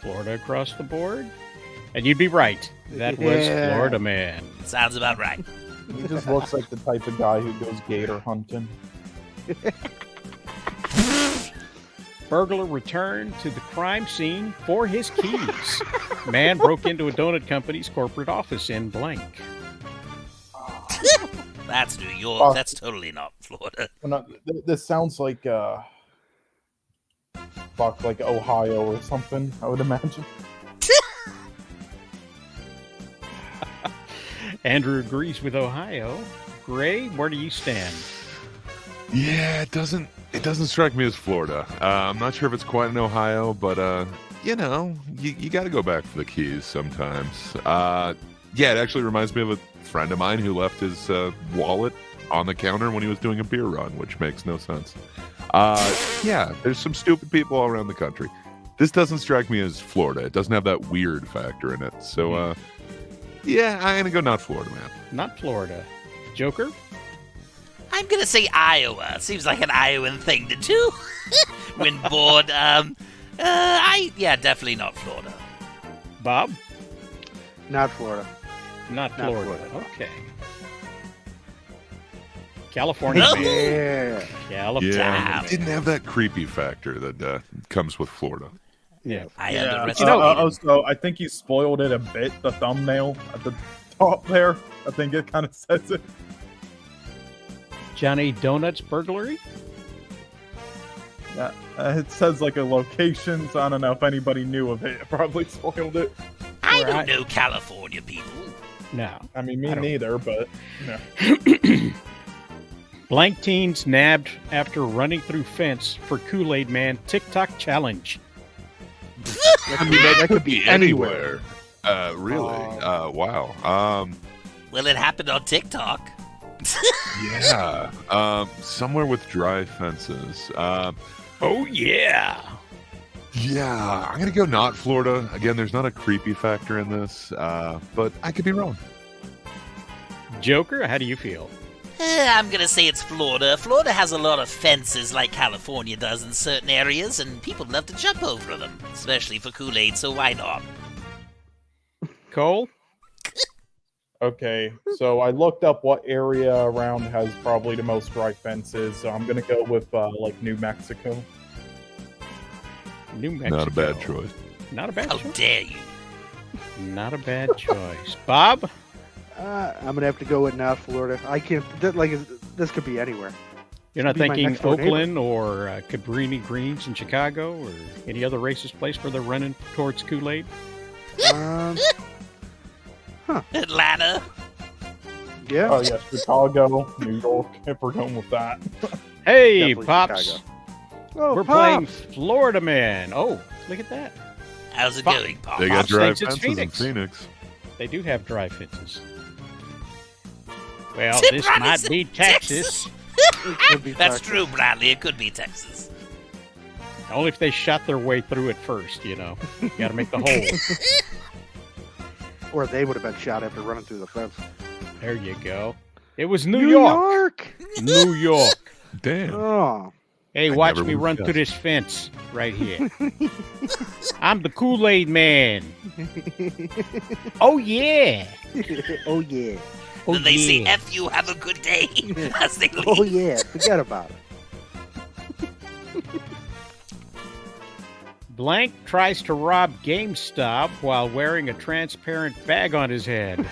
Florida across the board? And you'd be right. That was Yeah. Florida man. Sounds about right. He just looks like the type of guy who goes gator hunting. Burglar returned to the crime scene for his keys. Man broke into a donut company's corporate office in blank. That's New York. That's totally not Florida. This sounds like like Ohio or something, I would imagine. Andrew agrees with Ohio. Gray, where do you stand? Yeah, it doesn't strike me as Florida. I'm not sure if it's quite in Ohio, but you know, you got to go back for the keys sometimes. Yeah, it actually reminds me of a friend of mine who left his wallet on the counter when he was doing a beer run, which makes no sense. Yeah, there's some stupid people all around the country. This doesn't strike me as Florida. It doesn't have that weird factor in it. So, yeah, I'm gonna go not Florida, man. Not Florida. Joker? I'm gonna say Iowa. Seems like an Iowan thing to do. When bored, definitely not Florida. Bob? Not Florida. Not Not Florida. Florida. Okay. California No. man. Yeah. California. Yeah, it didn't have that creepy factor that comes with Florida. Yeah. I Yeah, underestimated. also, I think you spoiled it a bit, the thumbnail at the top there. I think it kind of says it. Johnny Donuts burglary? Yeah, it says like a location, so I don't know if anybody knew of it. It probably spoiled it. I Where don't know California people. No. I mean, me I don't- neither, but no. Blank teens nabbed after running through fence for Kool-Aid Man TikTok challenge. I mean, that could be anywhere. Really? Wow. Well, it happened on TikTok. Yeah. Somewhere with dry fences. Oh, yeah. Yeah, I'm gonna go not Florida. Again, there's not a creepy factor in this, but I could be wrong. Joker, how do you feel? I'm gonna say it's Florida. Florida has a lot of fences like California does in certain areas, and people love to jump over them, especially for Kool-Aid, so why not? Cole? Okay, so I looked up what area around has probably the most dry fences. So I'm gonna go with like New Mexico. New Mexico. Not a bad choice. Not a bad How choice. dare you? Not a bad choice. Bob? I'm gonna have to go with North Florida. I can't. This could be anywhere. You're not Be my thinking next door neighbor. Oakland or Cabrini Greens in Chicago or any other racist place where they're running towards Kool-Aid? Atlanta. Yeah. Oh yeah, Chicago, New York. If we're going with that. Hey, Definitely Pops. Chicago. Oh, We're Pops. playing Florida Man. Oh, look at that. How's it Fuck. going, Pop? They got Pops dry thinks it's fences in Phoenix. Phoenix. They do have dry fences. Well, Tim this Ronnie might said be Texas. It could be That's Texas. true, Bradley. It could be Texas. Only if they shot their way through it first, you know. You gotta make the hole. Or they would have been shot after running through the fence. There you go. It was New York. New York. Damn. Oh. Hey, I watch never me would've run guessed. through this fence right here. I'm the Kool-Aid Man. Oh, yeah. Oh yeah. Oh, Then they say, yeah. F you, have a good day, as they leave. Oh yeah. Forget about it. Blank tries to rob GameStop while wearing a transparent bag on his head.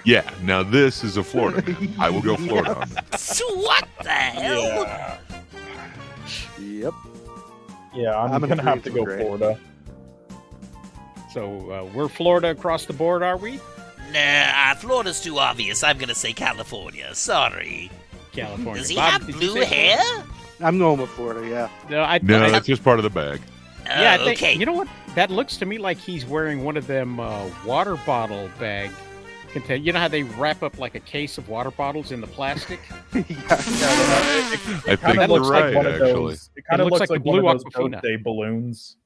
Yeah, now this is a Florida man. I will go Florida on that. So what the hell? Yeah, Yep. yeah. I'm I'm in gonna have to go agreement with Florida. So we're Florida across the board, are we? Nah, Florida's too obvious. I'm gonna say California. Sorry. California. Does he Bob, have did you blue say hair? I'm going with Florida. Yeah. Florida? No, I, that's just part of the bag. yeah, I Oh, think, okay. you know what? That looks to me like he's wearing one of them water bottle bag contain. You know how they wrap up like a case of water bottles in the plastic? I think Kinda you're looks like right, one of actually. those. It kind of looks looks like like the one blue of those Aquafina. birthday balloons.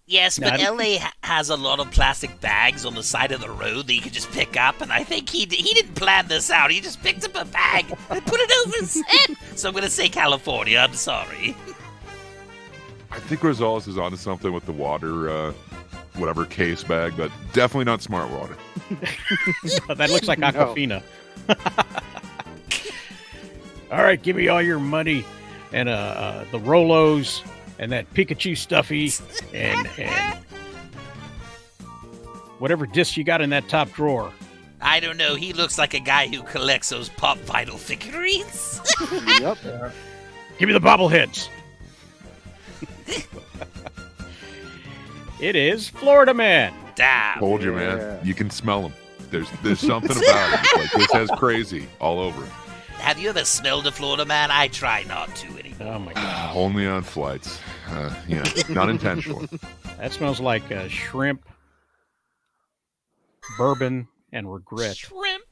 Yes, but Nah. LA has a lot of plastic bags on the side of the road that you can just pick up, and I think he didn't plan this out. He just picked up a bag and put it over his head. So I'm gonna say California. I'm sorry. I think Rosales is onto something with the water, whatever case bag, but definitely not smart water. That looks like No. Aquafina. All right, give me all your money and the Rolos and that Pikachu stuffy and whatever disc you got in that top drawer. I don't know. He looks like a guy who collects those pop vinyl figurines. Yep. Give me the bobbleheads. It is Florida Man. Damn. Told you, Yeah. man. You can smell them. There's something about it. Like, this has crazy all over it. Have you ever smelled a Florida man? I try not to anymore. Oh my god, Only on flights. You know, not intentionally. that smells like shrimp, bourbon, and regret. Shrimp.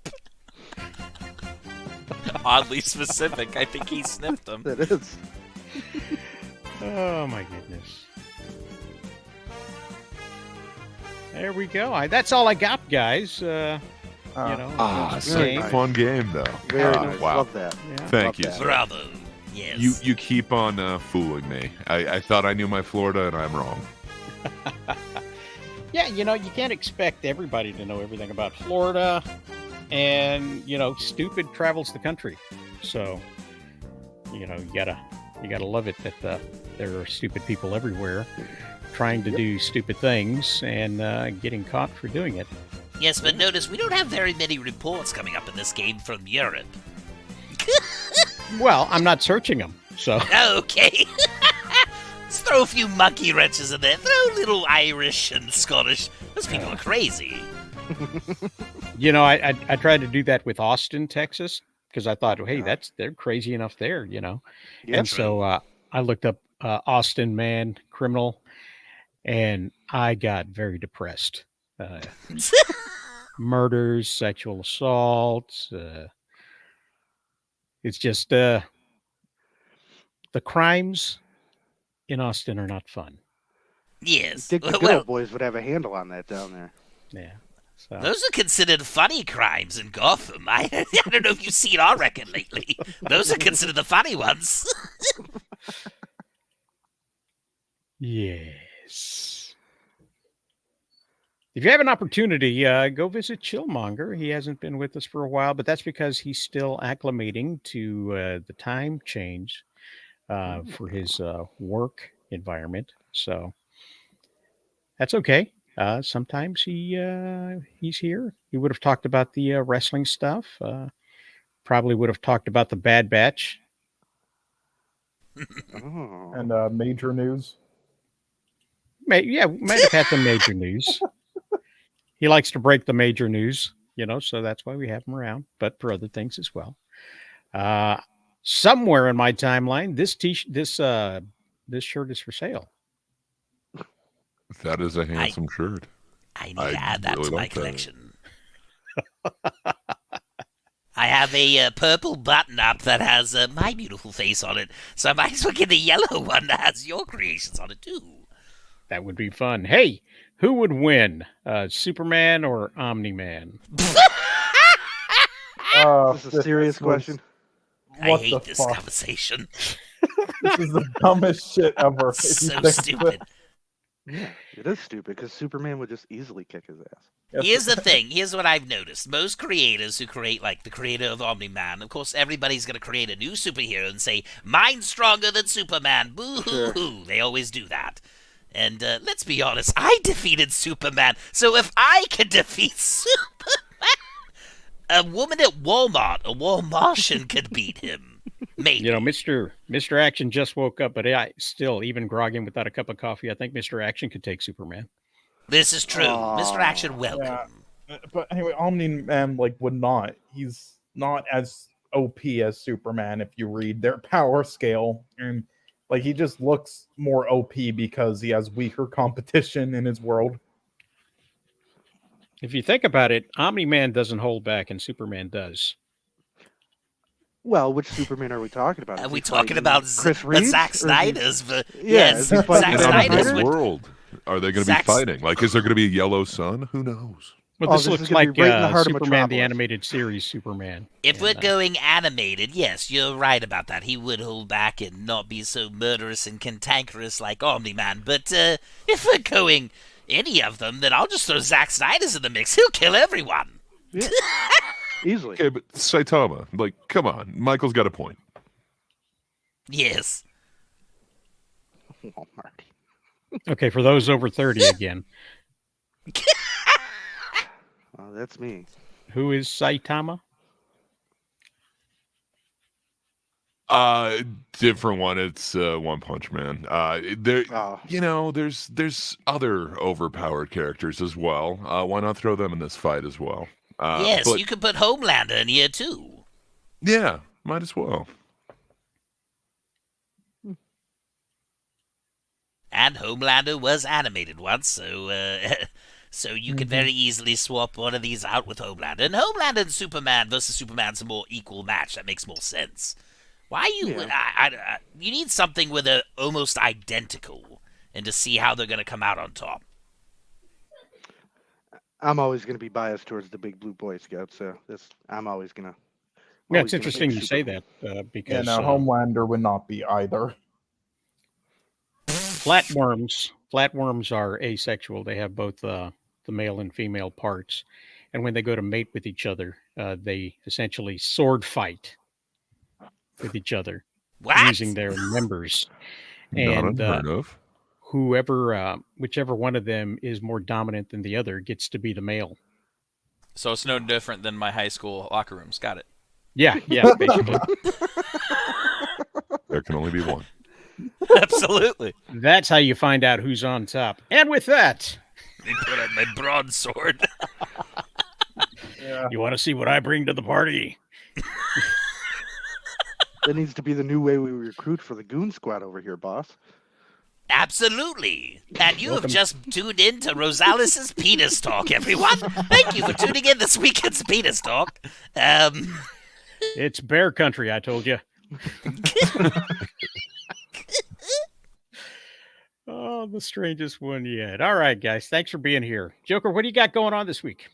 Oddly specific. I think he sniffed them. It is. Oh my goodness. There we go. That's all I got, guys. You know, Such Very a nice. fun game, though. Very nice. Wow. Love that. yeah. Thank you, Love that. sir. Bravo. Yes. You keep on fooling me. I thought I knew my Florida, and I'm wrong. Yeah, you know, you can't expect everybody to know everything about Florida, and you know, stupid travels the country. So, you know, you gotta love it that there are stupid people everywhere trying to do stupid things and getting caught for doing it. Yes, but notice we don't have very many reports coming up in this game from Europe. Well, I'm not searching them, so Okay. Let's throw a few monkey wrenches in there. Throw a little Irish and Scottish. Those people are crazy. you know, I tried to do that with Austin, Texas, because I thought, hey, they're crazy enough there, you know. Yeah. And so I looked up Austin man criminal, and I got very depressed. Murders, sexual assaults. It's just the crimes in Austin are not fun. Yes. Think the good Well, old boys would have a handle on that down there. Yeah. So those are considered funny crimes in Gotham. I don't know if you've seen our record lately. Those are considered the funny ones. yes. If you have an opportunity, go visit Chillmonger. He hasn't been with us for a while, but that's because he's still acclimating to the time change for his work environment. So that's okay. Sometimes he's here. He would have talked about the wrestling stuff. Probably would have talked about the Bad Batch. Oh. And major news. Might have had some major news. He likes to break the major news, so that's why we have him around, but for other things as well. Somewhere in my timeline, this shirt is for sale. That is a handsome shirt. I need to add that really to my like that. collection. I have a purple button-up that has my beautiful face on it, so I might as well get a yellow one that has your creations on it, too. That would be fun. Hey, who would win, Superman or Omni-Man? Is this a serious question? I hate this conversation. This is the dumbest shit ever. So stupid. Yeah, it is stupid because Superman would just easily kick his ass. Here's the thing. Here's what I've noticed. Most creators who create, like the creator of Omni-Man, of course, everybody's going to create a new superhero and say, mine's stronger than Superman. Boo-hoo-hoo. Sure. They always do that. And let's be honest, I defeated Superman. So if I can defeat Superman, a woman at Walmart, a Walmartian, could beat him. Maybe. Mr. Action just woke up, but even groggy without a cup of coffee, I think Mr. Action could take Superman. This is true. Mr. Action, welcome. Yeah. But anyway, Omni-Man, would not. He's not as OP as Superman if you read their power scale. And, he just looks more OP because he has weaker competition in his world. If you think about it, Omni-Man doesn't hold back and Superman does. Well, which Superman are we talking about? Are we talking about Chris Reeves? Zack Snyder's? Yes, Zack Snyder's world. Are they going to be fighting? Is there going to be a yellow sun? Who knows? Well, this looks like Superman, the animated series Superman. If we're going animated, yes, you're right about that. He would hold back and not be so murderous and cantankerous like Omni-Man. But if we're going any of them, then I'll just throw Zack Snyder's in the mix. He'll kill everyone. Yeah. Easily. Okay, but Saitama, come on. Michael's got a point. Yes. Oh, Marty. Okay, for those over 30 again. Oh, that's me. Who is Saitama? Different one. It's One Punch Man. There's other overpowered characters as well. Why not throw them in this fight as well? Yes, you could put Homelander in here too. Yeah, might as well. And Homelander was animated once, so you could very easily swap one of these out with Homelander. And Homelander and Superman versus Superman's a more equal match. That makes more sense. Why you? Yeah. You need something with a almost identical, and to see how they're going to come out on top. I'm always going to be biased towards the big blue Boy Scouts, so I'm always going to. Yeah, it's interesting you say that because Homelander would not be either. Flatworms are asexual. They have both the male and female parts, and when they go to mate with each other, they essentially sword fight with each other using their members. And unheard of. Whichever one of them is more dominant than the other gets to be the male. So it's no different than my high school locker rooms. Got it. Yeah, basically. There can only be one. Absolutely. That's how you find out who's on top. And with that, they put out my broadsword. Yeah. You want to see what I bring to the party? That needs to be the new way we recruit for the Goon Squad over here, boss. Absolutely. And you have just tuned in to Rosales' Penis Talk, everyone. Thank you for tuning in this weekend's Penis Talk. It's bear country, I told you. Oh, the strangest one yet. All right, guys. Thanks for being here. Joker, what do you got going on this week?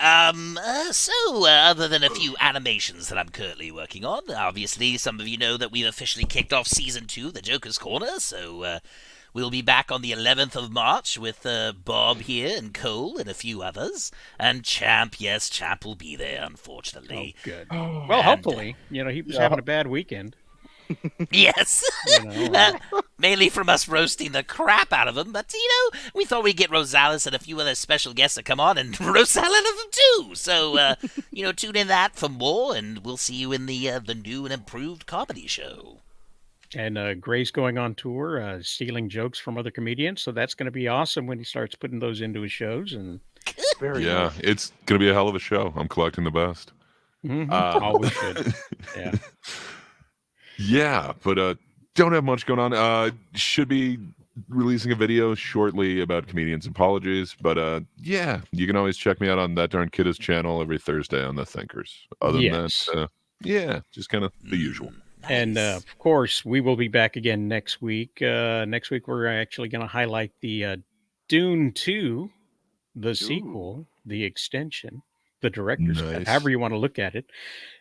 Other than a few animations that I'm currently working on, obviously some of you know that we've officially kicked off Season 2, The Joker's Corner, so we'll be back on the 11th of March with Bob here and Cole and a few others. And Champ, yes, Champ will be there, unfortunately. Oh, good. Well, hopefully. He was having a bad weekend. Yes. Mainly from us roasting the crap out of him. But, we thought we'd get Rosales and a few other special guests to come on and roast the hell out of them too. So, tune in that for more, and we'll see you in the new and improved comedy show. And Gray's going on tour, stealing jokes from other comedians. So that's going to be awesome when he starts putting those into his shows. And nice. It's going to be a hell of a show. I'm collecting the best. Always should. Yeah. Yeah, but don't have much going on. Should be releasing a video shortly about comedians' apologies. But yeah, you can always check me out on That Darn Kidda's channel every Thursday on The Thinkers. Other than that, yeah, just kind of the usual. Nice. And of course, we will be back again next week. Next week, we're actually going to highlight the Dune 2, the sequel, the extension, the director's cut, however you want to look at it,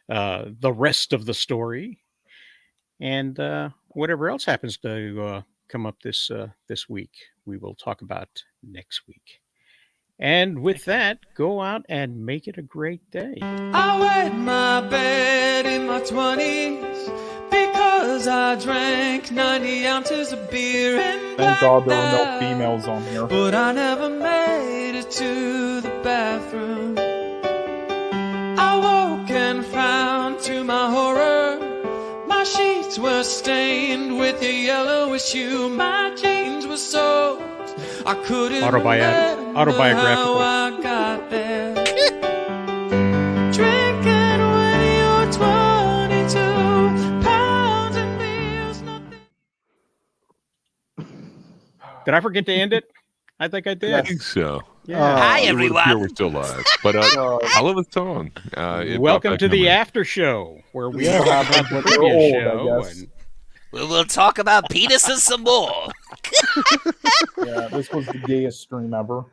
the rest of the story, and whatever else happens to come up this week, we will talk about next week. And with that, go out and make it a great day. I wet my bed in my 20s because I drank 90 ounces of beer and Thank God there are no females on here. But I never made it to the bathroom. I woke and found, to my horror, my sheets were stained with a yellowish hue. My jeans were soaked. I couldn't remember how I got there. Drinking when you're 22 pounds and beer's nothing. Did I forget to end it? I think I did. I think so. Yeah. Hi, everyone. We're still live. But I love the song. Welcome to the after show, where we talk about the previous show. And We'll talk about penises some more. Yeah, this was the gayest stream ever.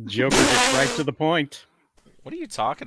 Joker gets right to the point. What are you talking about?